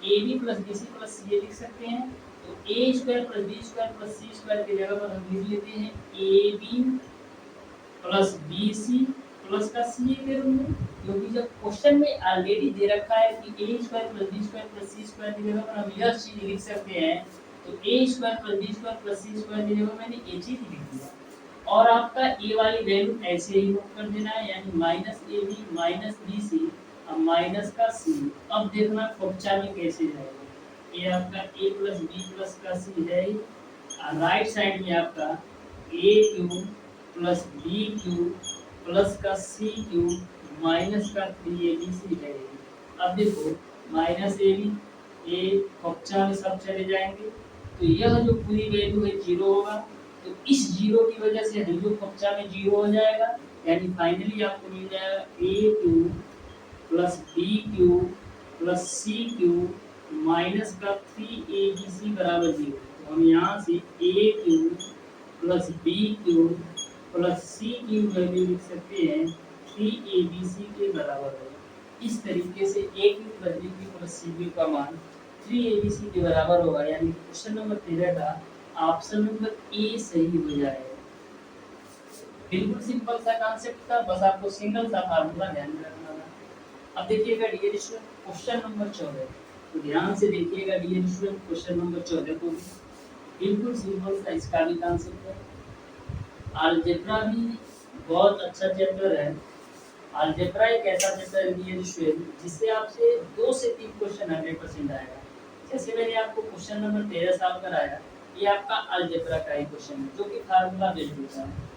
A B plus B C plus C A लिख सकते हैं। तो A square plus B square plus C square की जगह पर हम लिख लेते हैं A B plus B C plus का सी ए के रूप में, क्योंकि जब क्वेश्चन में ऑलरेडी दे रखा है कि A square plus B square plus C square की जगह पर हम यह चीज लिख सकते हैं। तो A square plus B square plus C square की जगह मैंने ए चीज लिख दिया और आपका ए वाली वैल्यू ऐसे ही नोट कर देना है, यानी minus A B minus B C अब माइनस का सी। अब देखना फोक्चा में कैसे जाएगा। ये आपका ए प्लस बी प्लस का सी है और राइट साइड में आपका A cube plus B cube plus का सी क्यूब माइनस का 3abc है। अब देखो माइनस ए बी ए फोक्चा में सब चले जाएंगे तो यह जो पूरी वैल्यू है जीरो होगा। तो इस जीरो की वजह से जो कक्षा में जीरो हो जाएगा, यानी फाइनली आपको मिल जाएगा a cube plus B cube plus C cube minus का 3abc बराबर जीरो। तो हम यहाँ से a cube plus B cube plus C cube value लिख सकते हैं 3abc के बराबर है। इस तरीके से a cube plus B cube plus C cube का मान 3abc के बराबर होगा, यानी क्वेश्चन नंबर 13 का ऑप्शन नंबर ए सही हो जाएगा। बिल्कुल सिंपल सा कॉन्सेप्ट था, बस आपको सिंगल सा फार्मूला ध्यान में रखना था। अब देखिएगा डियर स्टूडेंट क्वेश्चन नंबर 14, तो ध्यान से देखिएगा डियर स्टूडेंट क्वेश्चन नंबर 14 को बिल्कुल सिंपल सा इसका भी कॉन्सेप्ट है। अलजेब्रा भी बहुत अच्छा चैप्टर है। अलजेब्रा एक ऐसा चैप्टर है डियर स्टूडेंट जिससे आपसे 2 से 3 क्वेश्चन 100% आएगा। जैसे मैंने आपको क्वेश्चन नंबर 13 सॉल्व कराया, ये आपका अलजेब्रा का ही क्वेश्चन है जो कि फार्मूला बेस्ड होता है।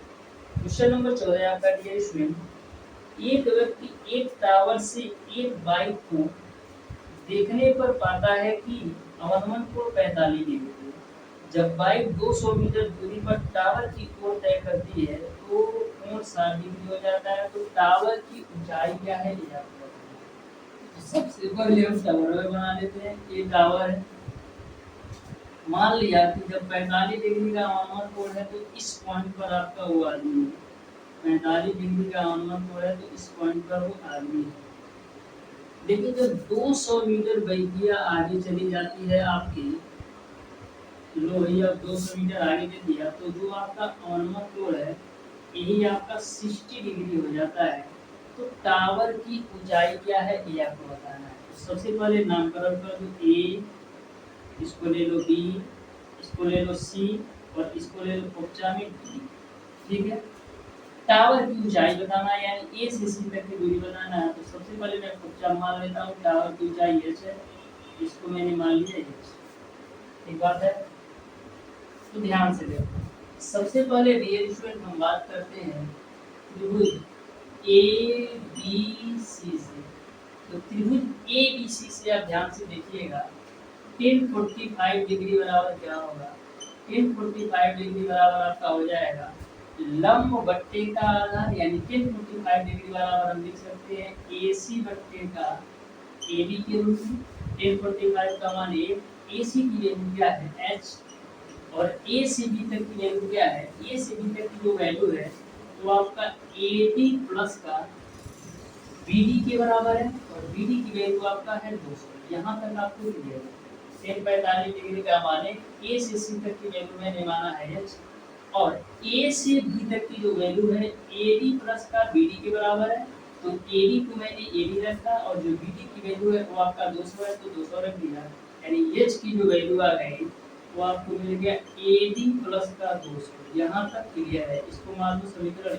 क्वेश्चन नंबर 14 आपका डियर स्टूडेंट, एक व्यक्ति एक टावर से एक बाइक को देखने पर पाता है कि अवनमन कोण 45 डिग्री है। जब बाइक 200 मीटर दूरी पर टावर की ओर तय करती है तो कोण 60 डिग्री हो जाता है। तो टावर की ऊंचाई क्या है ये आपको बताना है। तो सबसे पहले हम टावर बना लेते हैं। ये टावर है, मान लिया कि जब 45 डिग्री का अवनमन कोण है तो इस पॉइंट पर आपका वो आदमी है। 45 डिग्री का अवनमन कोण है तो इस पॉइंट पर वो आदमी है। लेकिन जब 200 मीटर बहिया आगे चली जाती है आपकी लोहिया 200 मीटर आगे दे दिया तो जो आपका अवनमन कोण है यही आपका 60 डिग्री हो जाता है। तो टावर की ऊंचाई क्या है ये आपको बताना है। तो सबसे पहले नामकरण कर दो, ए इसको ले लो बी, इसको ले लो सी और इसको ले लो फोक्चा में डी। ठीक है, टावर की ऊंचाई बताना है, यानी ए से सी तक की दूरी बताना है। तो सबसे पहले मैं फोक्चा मान लेता हूँ, टावर की ऊंचाई h है, इसको मैंने मान लिया h। ठीक बात है, तो ध्यान से देखो। सबसे पहले डियर स्टूडेंट हम बात करते हैं त्रिभुज ए बी सी से। तो त्रिभुज ए बी सी से आप ध्यान से देखिएगा 1045 डिग्री बराबर क्या होगा। 1045 डिग्री बराबर आपका हो जाएगा लंब बट्टे का आधार, यानी 1045 डिग्री बराबर हम लिख सकते हैं AC बट्टे का AB के रूप में। 1045 का मान AC की वैल्यू क्या है h और A से B तक की वैल्यू क्या है। A से B तक की जो वैल्यू है वो आपका AB प्लस का BD के बराबर है और BD की वैल्यू आपका है 200। यहाँ तक आपको क्लियर है। 1045 डिग्री का माने A से C तक की वैल्यू मैंने माना है h और A से B तक की जो वैल्यू है AB प्लस का BD के बराबर है। तो AB को मैंने AB रखा और जो BD की वैल्यू है वो आपका 200 है तो 200 रख दिया, यानी h की जो वैल्यू आ गई वो आपको मिल गया AB प्लस का 200। यहाँ तक क्लियर है, इसको मान लो समीकरण।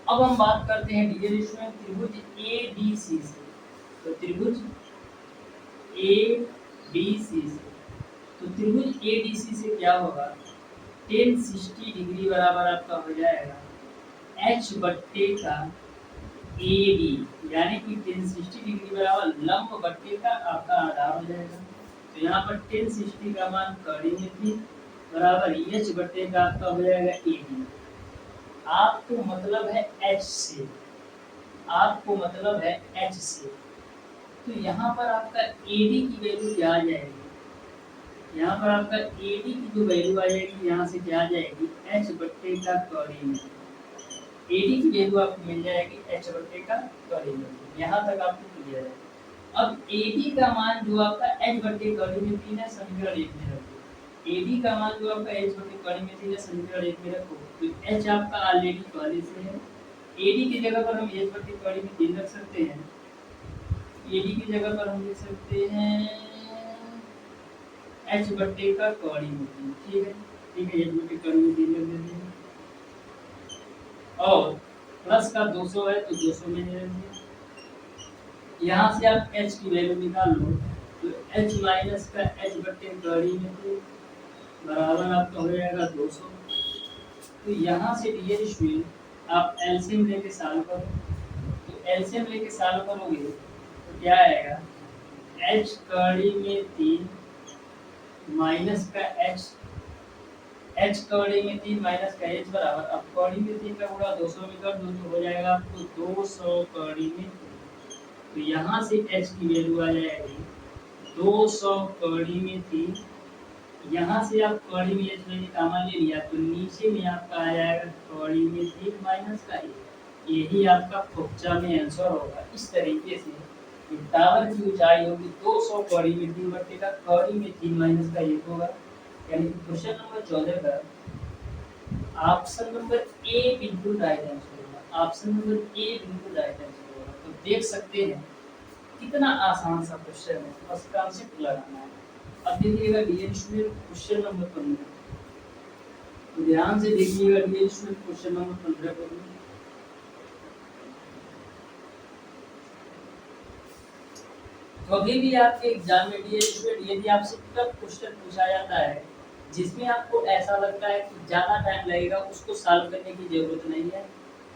अब हम बात करते हैं डियर स्टूडेंट त्रिभुज ABC से। तो त्रिभुज ABC से, तो त्रिभुज ABC से क्या होगा, टेन 60 डिग्री बराबर आपका हो जाएगा एच बट्टे का ए डी, यानी कि टेन 60 डिग्री बराबर लंब बट्टे का आपका आधार हो जाएगा। तो यहाँ पर टेन 60 का मान कड़ी में थी बराबर एच बट्टे का आपका हो जाएगा ए डी। आपको मतलब है एच से, आपको मतलब है एच से, तो यहाँ पर आपका ए डी की वैल्यू क्या आ जाएगी, यहाँ पर आपका ए डी की जो वैल्यू आ जाएगी यहाँ से क्या आ जाएगी एच बट्टे का कड़ी में, ए डी की वैल्यू आपको मिल जाएगी एच बट्टे का कड़ी में। यहाँ तक आपको क्लियर है। अब ए डी का मान जो आपका एच बट्टे कड़ी में 3 है, समीकरण 1 में रखो। ए डी का मान जो आपका एच बट्टे कड़ी में 3 है, समीकरण 1 में रखो। तो एच आपका ऑलरेडी पहले से है, ए डी की जगह पर हम एच बट्टे कड़ी में 3 रख सकते हैं। ए डी की जगह पर हम लिख सकते हैं एच बट्टे का कड़ी में 3, ठीक है, ठीक है, एच बट्टे कड़ी में 3 रख देते हैं। और प्लस का 200 है तो 200 में ले लेंगे। यहाँ से आप h की वैल्यू निकाल लो, तो h माइनस का h बट्टे कड़ी में थे बराबर आपका हो जाएगा 200। तो यहाँ से डियर स्टूडेंट आप एलसीएम लेके सॉल्व करो, तो एलसीएम लेके सॉल्व करोगे तो क्या आएगा h कड़ी में 3 माइनस का h कड़ी में 3 माइनस का h बराबर, अब कड़ी में 3 का गुणा 200 में कर दो तो हो जाएगा आपको 200 कड़ी में 3। तो यहाँ से h की वैल्यू आ जाएगी 200 कड़ी में 3। यहाँ से आप कड़ी में h मैंने कॉमन ले लिया तो नीचे में आपका आ जाएगा कड़ी में 3 माइनस का h। यही आपका फोक्चा में आंसर होगा। इस तरीके से टावर की ऊंचाई होगी 200 कड़ी में 3 बट्टे का कड़ी में 3 माइनस का 1 होगा। यानी कि क्वेश्चन नंबर 14 का ऑप्शन नंबर ए बिल्कुल राइट आंसर होगा। ऑप्शन नंबर ए बिल्कुल राइट आंसर होगा। तो देख सकते हैं कितना आसान सा क्वेश्चन है, बस कॉन्सेप्ट लगाना है। अब देखिएगा डियर स्टूडेंट क्वेश्चन नंबर 15, तो ध्यान से देखिएगा डियर स्टूडेंट क्वेश्चन नंबर 15 को। कभी भी आपके एग्जाम में डियर स्टूडेंट यदि आपसे टफ क्वेश्चन पूछा जाता है जिसमें आपको ऐसा लगता है कि ज़्यादा टाइम लगेगा, उसको सॉल्व करने की ज़रूरत नहीं है।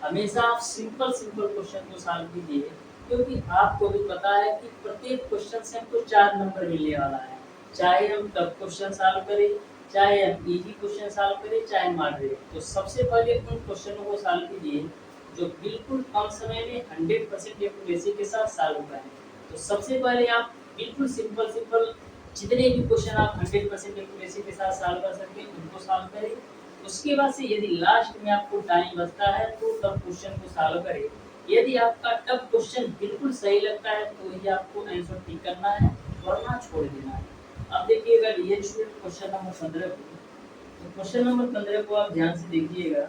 हमेशा आप सिंपल क्वेश्चन को सॉल्व कीजिए, क्योंकि आपको भी पता है कि प्रत्येक क्वेश्चन से हमको 4 नंबर मिलने वाला है। चाहे हम टफ क्वेश्चन सॉल्व करें, चाहे हम इजी क्वेश्चन सॉल्व करें, चाहे मॉडरेट। तो सबसे पहले उन क्वेश्चनों को सॉल्व कीजिए जो बिल्कुल कम समय में 100% एक्यूरेसी के साथ सॉल्व करें। तो सबसे पहले आप बिल्कुल सिंपल जितने भी क्वेश्चन आप 100% एक्यूरेसी के साथ सॉल्व कर सकते हैं उनको सॉल्व करें। उसके बाद से यदि लास्ट में आपको टाइम बचता है तो टफ क्वेश्चन को सॉल्व करें। यदि आपका टफ क्वेश्चन बिल्कुल सही लगता है तो ही आपको आंसर ठीक करना है, वरना छोड़ देना है। अब देखिएगा डियर स्टूडेंट क्वेश्चन नंबर 15 को। तो क्वेश्चन नंबर 15 को आप ध्यान से देखिएगा।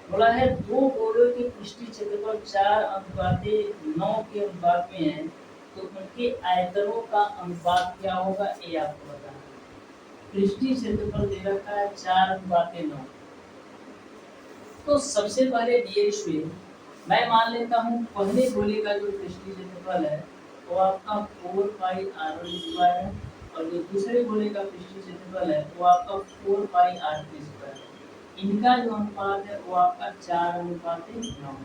बोला है दो गोलों के पृष्ठीय क्षेत्रफल 4:9 के अनुपात में है, तो उनके आयतनों का अनुपात क्या होगा ये आपको बताना है। पृष्ठीय क्षेत्रफल दे रखा है 4:9। तो सबसे पहले डियर स्टूडेंट मैं मान लेता हूँ पहले गोले का जो पृष्ठीय क्षेत्रफल है वो आपका 4πr² है, और जो दूसरे गोले का पृष्ठीय क्षेत्रफल है वो आपका 4πr² है। इनका जो अनुपात है वो आपका 4:9 है।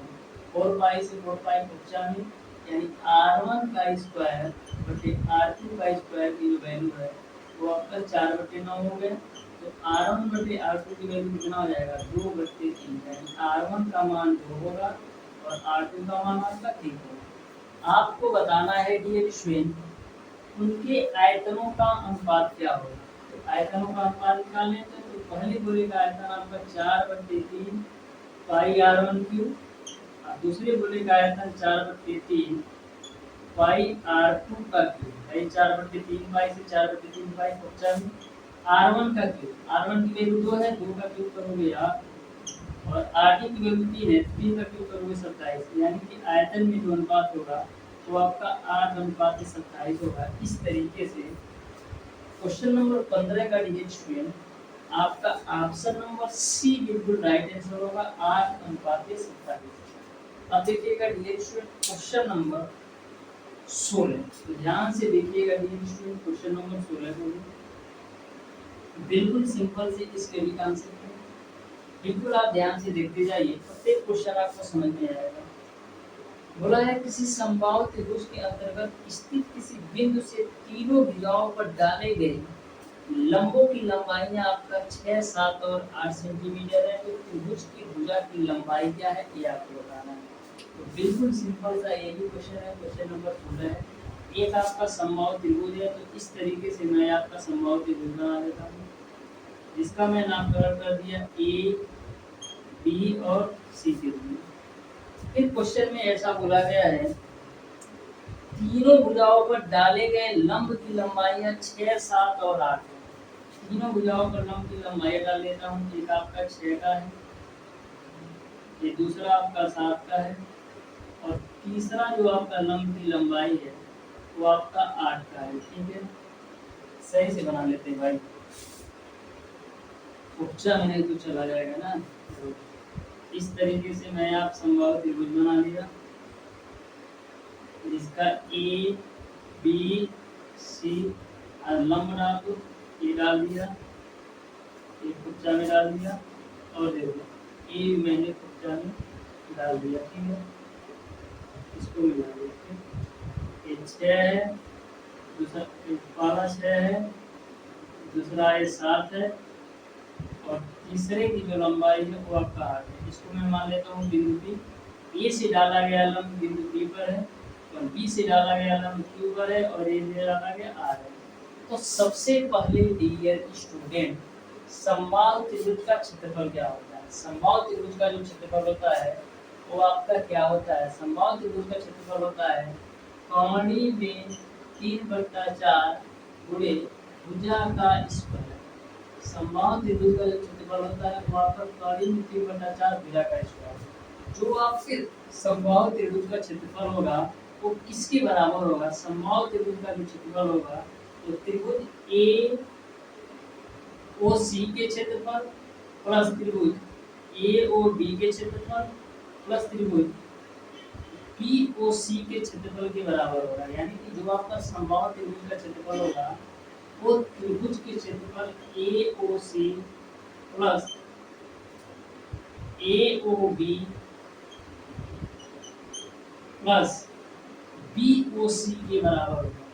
4π से 4π बचा में, यानी r1 का स्क्वायर बटे r2 का स्क्वायर की जो वैल्यू है वो आपका 4/9 हो गया। तो r1 बटे r2 की वैल्यू कितना हो जाएगा 2/3, यानी r1 का मान 2 होगा और r2 का मान आपका 3 होगा। आपको बताना है डियर स्टूडेंट उनके आयतनों का अनुपात क्या होगा। तो आयतनों का अनुपात निकालने तो पहले गोले का आयतन आपका 4/3 πr1³ और दूसरे गोले का आयतन 4/3 πr2 का क्यूब। 4/3 पाई से 4/3 पाई 50 r1 का क्यूब। r1 की वैल्यू 2 है, 2 का क्यूब करोगे आप, और r2 की वैल्यू 3 है, 3 का क्यूब करोगे 27। यानी कि आयतन में जो अनुपात होगा वो आपका 8:27 होगा। इस तरीके से क्वेश्चन नंबर 15 का डियर स्टूडेंट आपका ऑप्शन नंबर सी बिल्कुल राइट आंसर होगा 8:27। अब देखिएगा डियर स्टूडेंट क्वेश्चन नंबर 16। तो ध्यान से देखिएगा डियर स्टूडेंट क्वेश्चन नंबर 16 को। बिल्कुल सिंपल से इसके भी कॉन्सेप्ट है। बिल्कुल आप ध्यान से देखते जाइए, प्रत्येक क्वेश्चन आपको समझ में आएगा। बोला है किसी समबाहु त्रिभुज के अंतर्गत स्थित किसी बिंदु से तीनों भुजाओं पर डाले गए लंबों की लंबाई आपका 6, 7 और 8 सेंटीमीटर है। तो त्रिभुज की भुजा की लंबाई क्या है ये आपको बताना है। तो बिल्कुल सिंपल सा यही क्वेश्चन है, क्वेश्चन नंबर 16 है। एक आपका समबाहु त्रिभुज है, तो इस तरीके से मैं आपका समबाहु त्रिभुज बना देता हूँ, जिसका मैं नामकरण कर दिया ए, बी और सी के रूप में। फिर क्वेश्चन में ऐसा बोला गया है तीनों भुजाओं पर डाले गए लंब की लंबाई 6, 7 और 8 है। तीनों भुजाओं पर लंब की लंबाई डाल लेता हूँ। एक आपका 6 का है, ये दूसरा आपका 7 का है और तीसरा जो आपका लंब की लंबाई है वो आपका 8 का है। ठीक है, सही से बना लेते हैं भाई, उपचा में नहीं तो चला जाएगा ना। तो इस तरीके से मैं आप समबाहु त्रिभुज बना लिया, जिसका ए, बी, सी और लंब डाल दो, ये डाल दिया, ये उपचा में डाल दिया और देखो ए मैंने उपचा में डाल दिया। ठीक है, इसको मिला दिया। ये 6 है, दूसरा पहला 6 है, दूसरा ये 7 है और तीसरे की जो लंबाई है वो आपका 8 है। इसको मैं मान लेता हूँ बिंदु पी। ए से डाला गया लंब बिंदु पी पर है और बी से डाला गया लंब क्यू पर है और ए से डाला गया आर है। तो सबसे पहले डियर स्टूडेंट, समबाहु त्रिभुज का क्षेत्रफल क्या होता है? समबाहु त्रिभुज का जो क्षेत्रफल होता है वो आपका क्या होता है? समबाहु त्रिभुज का क्षेत्रफल होता है कॉर्डी में 3/4 गुणे भुजा का स्क्वायर। समबाहु त्रिभुज का जो क्षेत्रफल होता है वो आपका कॉर्डी में 3/4 भुजा का स्क्वायर। जो आपके समबाहु त्रिभुज का क्षेत्रफल होगा वो किसके बराबर होगा? समबाहु त्रिभुज का जो क्षेत्रफल होगा तो त्रिभुज ए ओ सी के क्षेत्रफल प्लस त्रिभुज ए ओ बी के क्षेत्रफल प्लस त्रिभुज पी ओ सी के क्षेत्रफल के बराबर होगा। यानी कि जो आपका समबाहु त्रिभुज का क्षेत्रफल होगा वो त्रिभुज के क्षेत्रफल A O C plus A O B plus B O C के बराबर होगा।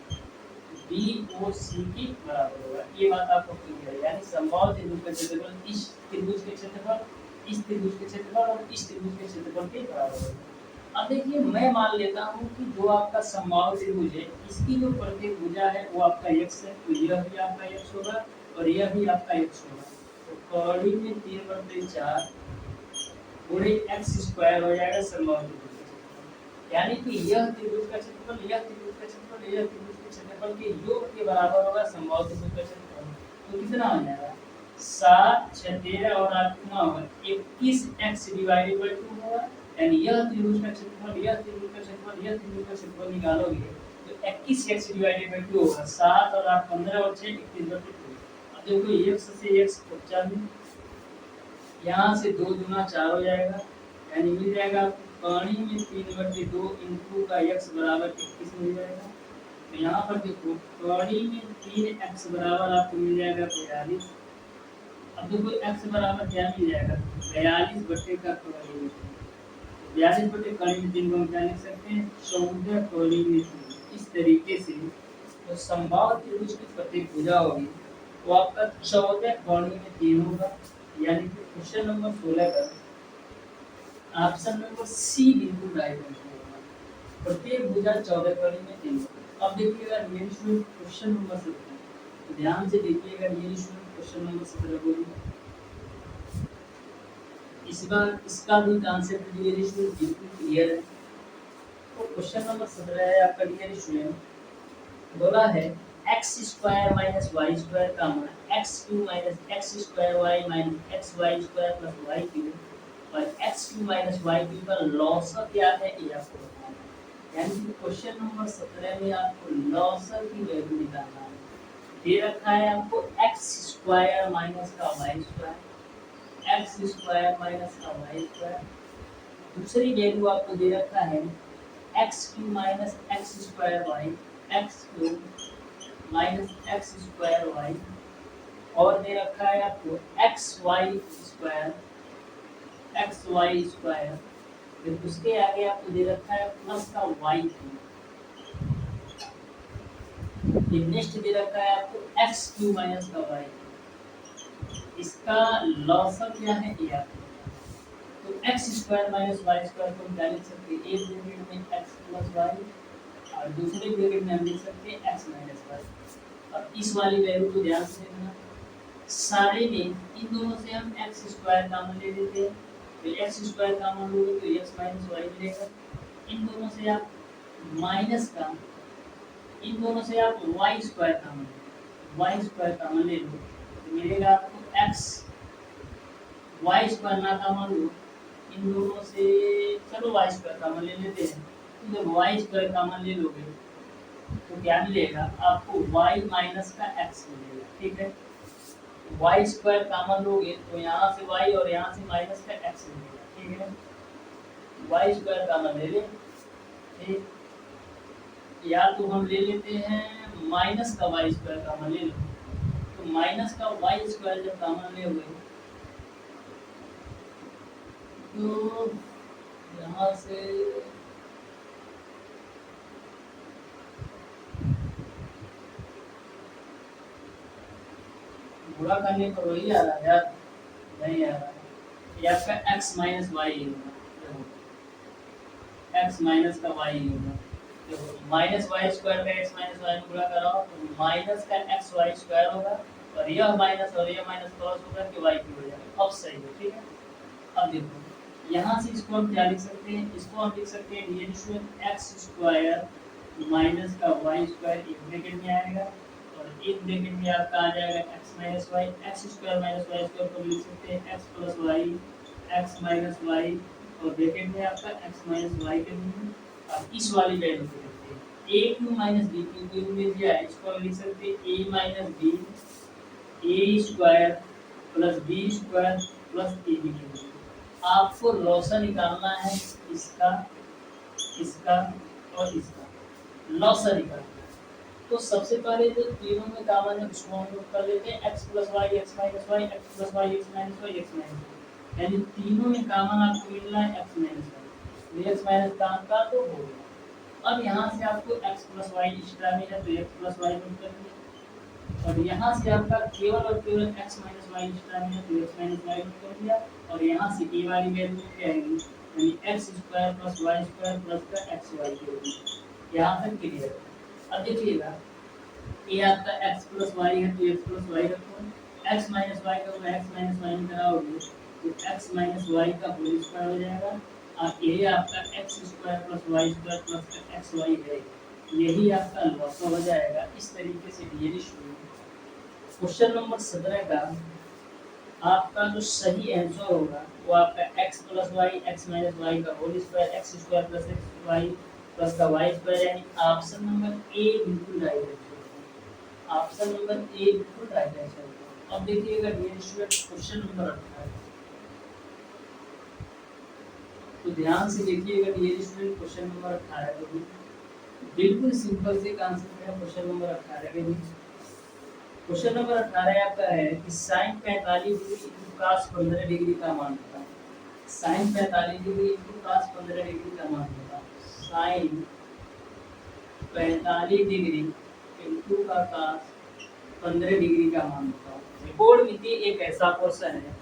बी ओ सी के बराबर होगा। ये बात आपको क्लियर है। यानी समबाहु त्रिभुज का क्षेत्रफल इस त्रिभुज के क्षेत्रफल, इस त्रिभुज के क्षेत्रफल और इस त्रिभुज के क्षेत्रफल के बराबर होगा। अब देखिए मैं मान लेता हूँ कि जो आपका समबाहु त्रिभुज है इसकी जो प्रत्येक भुजा है वो आपका x है, तो यह भी आपका x होगा और यह भी आपका x होगा। तो कॉर्डी में 3/4 गुणे x स्क्वायर हो जाएगा समबाहु त्रिभुज। यानी कि यह त्रिभुज का क्षेत्रफल, यह त्रिभुज का क्षेत्रफल, यह त्रिभुज के क्षेत्रफल के योग के बराबर होगा समबाहु त्रिभुज का क्षेत्रफल। तो कितना हो जाएगा? 7, 6, 13 और 8 कितना होगा? 21x डिवाइडेड बाय 2 होगा। यानी यह त्रिभुज का क्षेत्रफल, यह त्रिभुज का क्षेत्रफल, यह त्रिभुज का क्षेत्रफल निकालोगे तो 21x डिवाइडेड बाय 2 होगा। 7 और 8 15 और 6 21/2। अब देखो x से x बचा भी, यहाँ से 2 दूना 4 हो जाएगा। यानी मिल जाएगा आपको कॉर्डी में 3/2 इनटू का x बराबर 21 मिल जाएगा। तो यहाँ पर देखो कॉर्डी में 3x बराबर आपको मिल जाएगा 42। अब देखो x बराबर क्या मिल जाएगा? 42 बटे का कॉर्डी में 42 बटे कॉर्डी में 3 को हम क्या लिख सकते हैं? 14 कॉर्डी में 3। इस तरीके से तो समबाहु त्रिभुज की प्रत्येक भुजा होगी वो आपका 14 कॉर्डी में 3 होगा। यानी कि क्वेश्चन नंबर 16 का ऑप्शन नंबर सी बिल्कुल राइट आंसर होगा। प्रत्येक भुजा 14 कॉर्डी में 3 होगा। अब देखिएगा रियल स्टूडेंट क्वेश्चन नंबर 17, तो ध्यान से देखिएगा रियल स्टूडेंट क्वेश्चन नंबर 17 बोलिए। इस बार इसका भी कॉन्सेप्ट रियल स्टूडेंट बिल्कुल क्लियर है। तो क्वेश्चन नंबर 17 है आपका रियल स्टूडेंट, बोला है x² माइनस y² का मान x³ minus x² y minus xy² plus y³ और x³ माइनस y³ का लॉसर क्या है ये आपको बताना है। यानी कि क्वेश्चन नंबर 17 में आपको लॉसर की वैल्यू निकालना है। दे रखा है आपको x² माइनस का y², x² माइनस का y²। दूसरी वैल्यू आपको दे रखा है x³ minus x² y, x³ minus x² y और दे रखा है आपको xy² एक्स वाई स्क्वायर, फिर उसके आगे आपको दे रखा है प्लस का वाई क्यूब, फिर नेक्स्ट दे रखा है आपको एक्स क्यूब माइनस का वाई, इसका लॉसर क्या है ए आपको, तो x square minus y square को हम क्या लिख सकते हैं, एक ब्रैकेट में एक्स प्लस वाई और दूसरे ब्रैकेट में हम लिख सकते हैं एक्स माइनस वाई। अब इस वाली वैल्यू को ध्यान से देखना, सारे में इन दोनों से हम एक्स स्क्वायर कॉमन ले लेते हैं, तो एक्स स्क्वायर कॉमन लोगे तो एक्स माइनस वाई मिलेगा, इन दोनों से आप माइनस का, इन दोनों से आप वाई स्क्वायर कॉमन ले लो तो मिलेगा आपको एक्स, वाई स्क्वायर ना कॉमन लो, इन दोनों से चलो वाई स्क्वायर कॉमन ले लेते हैं, तो जब वाई स्क्वायर कॉमन ले लोगे तो क्या मिलेगा आपको वाई माइनस का एक्स मिलेगा, ठीक है। वाई स्क्वायर कॉमन लोगे तो यहाँ से वाई और यहाँ से माइनस का एक्स मिलेगा, ठीक है। वाई स्क्वायर कॉमन ले ले, ठीक, या तो हम ले लेते हैं माइनस का वाई स्क्वायर कॉमन ले लो, तो माइनस का वाई स्क्वायर जब कॉमन ले हुए तो यहाँ से बुरा करने पर वही आ रहा है यार, नहीं आ रहा है, ये आपका x माइनस वाई होगा, x माइनस का y होगा, देखो माइनस वाई स्क्वायर का x माइनस वाई में गुणा कराओ तो माइनस का एक्स वाई स्क्वायर होगा, और यह माइनस क्रॉस होकर के y क्यूब हो जाएगा, अब सही है, ठीक है। अब देखो यहाँ से इसको हम क्या लिख सकते हैं, इसको हम लिख सकते हैं D square x square minus का वाई स्क्वायर एक ब्रैकेट में आएगा, और एक ब्रैकेट में आपका आ जाएगा x minus y, x square minus y square को लिख सकते हैं x plus y, x minus y, और ब्रैकेट में आपका एक्स माइनस वाई के रूप, अब इस वाली वैल्यू को लिखते हैं a cube minus b cube मिल दिया है, इसको हम लिख सकते हैं a minus b a square plus B square plus a b cube. आपको लॉसा निकालना है इसका, इसका और इसका लॉसा निकालना है, तो सबसे पहले जो तीनों में कॉमन है उसको हम लोग कर लेते हैं x plus y x minus y, x plus y x minus y, x minus y, यानी तीनों में कॉमन आपको मिल रहा है x minus y, x minus का तो हो गया। अब यहाँ से आपको एक्स प्लस वाई एक्स्ट्रा मिला तो एक्स प्लस वाई नोट कर लिया, और यहाँ से आपका केवल और केवल x माइनस वाई एक्स्ट्रा मिला तो x माइनस वाई कर दिया, और यहाँ से ए वाली वैल्यू क्या आएगी, यानी x square plus y square plus का एक्स वाई की होगी, यहाँ तक क्लियर। अब देखिएगा ये आपका x प्लस वाई है तो x प्लस वाई रखो, x माइनस वाई का x माइनस वाई में कराओगे तो x माइनस वाई का होल स्क्वायर हो जाएगा, और ये आपका x square plus y square plus का एक्स वाई है, यही आपका लॉस हो जाएगा। इस तरीके से डियर स्टूडेंट क्वेश्चन नंबर 17 का आपका जो सही आंसर होगा वो आपका x plus y x minus y का whole square x square plus x y plus का वाई स्क्वायर, यानी ऑप्शन नंबर ए बिल्कुल राइट है, ऑप्शन नंबर ए बिल्कुल राइट है। अब देखिएगा डियर स्टूडेंट क्वेश्चन नंबर 18, तो ध्यान से देखिएगा डियर स्टूडेंट क्वेश्चन नंबर 18 को बिल्कुल सिंपल से कॉन्सेप्ट है क्वेश्चन नंबर 18 में। क्वेश्चन नंबर 18 आपका है कि sine 45 degree into cos 15 degree का मान होता है, sine 45 degree into cos 15 degree का मान होता है, साइन 45 डिग्री इनटू का cos 15 डिग्री का मान होता है। त्रिकोणमिति एक ऐसा क्वेश्चन है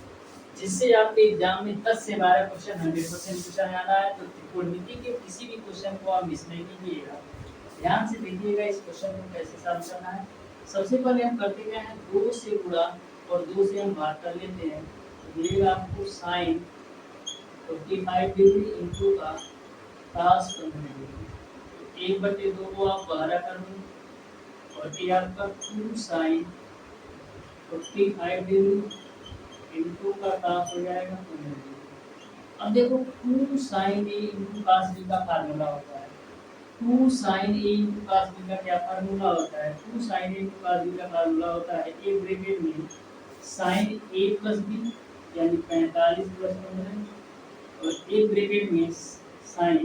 जिससे आपके एग्जाम में 10 से 12 क्वेश्चन 100% पूछा जाना है, तो त्रिकोणमिति के किसी भी क्वेश्चन को आप मिस नहीं कीजिएगा। ध्यान से देखिएगा इस क्वेश्चन को कैसे सॉल्व करना है। सबसे पहले हम करते क्या है, 2 से गुणा और 2 से हम भाग कर लेते हैं, तो मिलेगा आपको साइन 45 डिग्री इनटू का cos 15 डिग्री, 1/2 को आप बाहर कर दो, और ये आपका 2 साइन 45 डिग्री इनटू का cos हो जाएगा 15 डिग्री। अब देखो 2 sine A into cos B का फार्मूला होता है, 2 sin a into cos b का क्या फार्मूला होता है, 2 sin a into cos b का फार्मूला होता है एक ब्रैकेट में sin a plus b यानी 45 प्लस 15, और एक ब्रैकेट में sin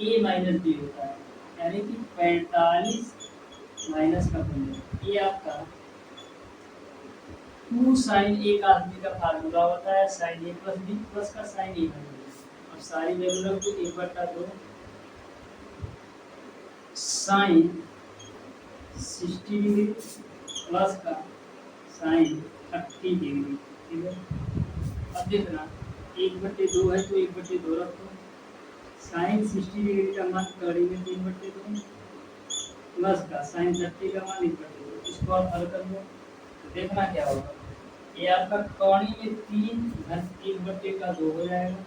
a माइनस b होता है, यानी कि 45 माइनस का 15, ये आपका टू साइन ए का आदमी का फार्मूला होता है साइन ए प्लस बी प्लस का साइन ए माइनस बी। अब सारी वैल्यू रख दो, एक बटा दो साइन 60 डिग्री प्लस का साइन 30 डिग्री, ठीक है। अब देखना 1/2 है तो 1/2 रखो, साइन 60 डिग्री का मान कड़ी में 3/2 प्लस का साइन 30 का मान 1/2, इसको आप हल कर लो तो देखना क्या होगा, ये आपका कौड़ी में 3 घन 1/2 हो जाएगा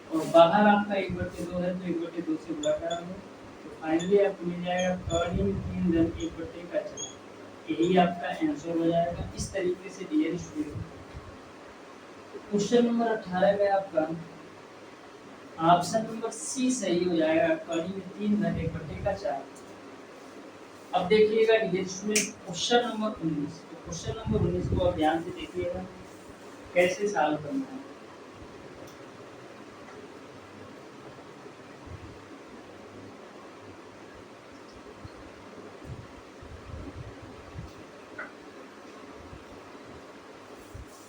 और बाहर आपका 1/2 है तो 1/2 से गुणा करोगे तो फाइनली आपको मिल जाएगा कौड़ी में 3 घन 1/4। यही आपका आंसर हो जाएगा। इस तरीके से डियर स्टूडेंट क्वेश्चन नंबर 18 में आपका ऑप्शन नंबर सी सही हो जाएगा, कड़ी में 3 घन 1/4। अब देखिएगा डियर स्टूडेंट क्वेश्चन नंबर 19, तो क्वेश्चन नंबर 19 को आप ध्यान से देखिएगा कैसे सॉल्व करना है।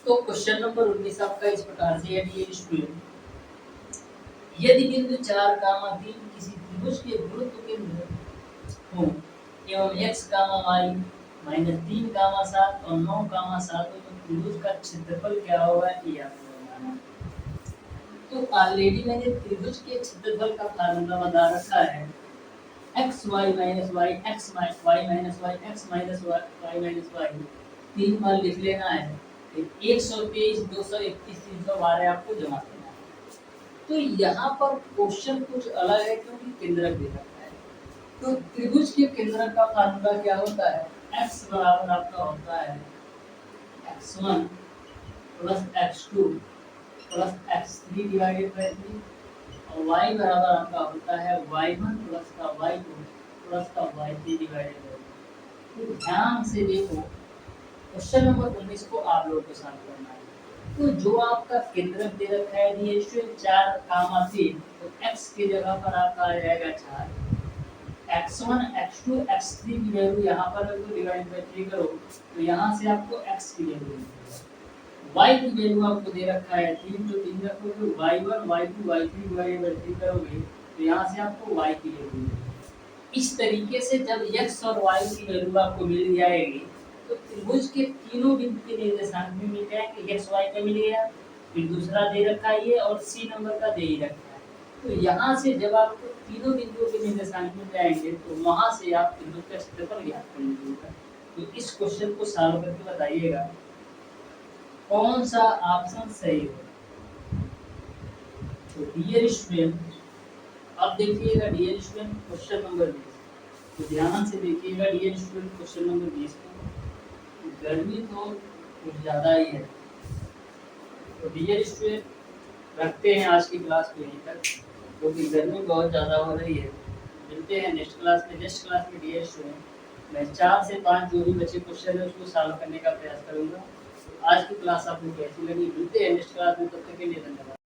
तो क्वेश्चन नंबर 19 आपका इस प्रकार से है डियर स्टूडेंट, यदि बिंदु 4, 3 किसी त्रिभुज के गुरुत्व केंद्र हो एवं x, y -3, 7 और 9, 7 हो तो त्रिभुज का क्षेत्रफल क्या होगा ये आपको बताना है। तो ऑलरेडी मैंने त्रिभुज के क्षेत्रफल का फार्मूला बता रखा है, x y - y x y - y x - y 3 बार लिख लेना है, 123, 231, 312 आपको जमा करना है। तो यहाँ पर क्वेश्चन कुछ अलग है क्योंकि केंद्रक दे रखा है। तो त्रिभुज के केंद्रक का फार्मूला क्या होता है, x बराबर आपका होता है x1 plus x2 plus x3 divided by 3 और y बराबर आपका होता है y1 प्लस का y2 प्लस का y3 डिवाइडेड बाय 3। तो ध्यान से देखो क्वेश्चन नंबर 19 को आप लोगों को सॉल्व करना है। तो जो आपका केंद्रक दे रखा है ये 4, 3, तो x की जगह पर आपका आ जाएगा 4, x1 x2 x3 की वैल्यू यहाँ पर रख दो, डिवाइड बाय 3 करो तो यहाँ से आपको x की वैल्यू मिलेगी, y की वैल्यू आपको दे रखा है 3, तो 3 रखोगे, y1 y2 y3 divide by 3 करोगे तो यहाँ से आपको y की वैल्यू मिलेगी। इस तरीके से जब x और y की वैल्यू आपको मिल जाएगी तो त्रिभुज के तीनों बिंदु के निर्देशांक भी मिल जाएंगे, x y का मिल गया, फिर दूसरा दे रखा है ये और c नंबर का दे ही रखा है। तो यहाँ से जब आपको तीनों बिंदुओं के निर्देशांक मिल जाएंगे तो वहां से आप त्रिभुज का क्षेत्रफल ज्ञात कर लीजिएगा। तो इस क्वेश्चन को सॉल्व करके बताइएगा कौन सा ऑप्शन सही है। तो डियर स्टूडेंट अब देखिएगा डियर स्टूडेंट क्वेश्चन नंबर 20, तो ध्यान से देखिएगा डियर स्टूडेंट क्वेश्चन नंबर 20 को। गर्मी तो कुछ ज़्यादा ही है, तो डियर स्टूडेंट रखते हैं आज की क्लास को यहीं तक क्योंकि गर्मी बहुत ज़्यादा हो रही है। मिलते हैं नेक्स्ट क्लास में। नेक्स्ट क्लास में डियर स्टूडेंट मैं 4 से 5 जो भी बचे क्वेश्चन है उसको सॉल्व करने का प्रयास करूँगा। तो आज की क्लास आपको कैसी लगी, मिलते हैं नेक्स्ट क्लास में, तब तक के लिए धन्यवाद।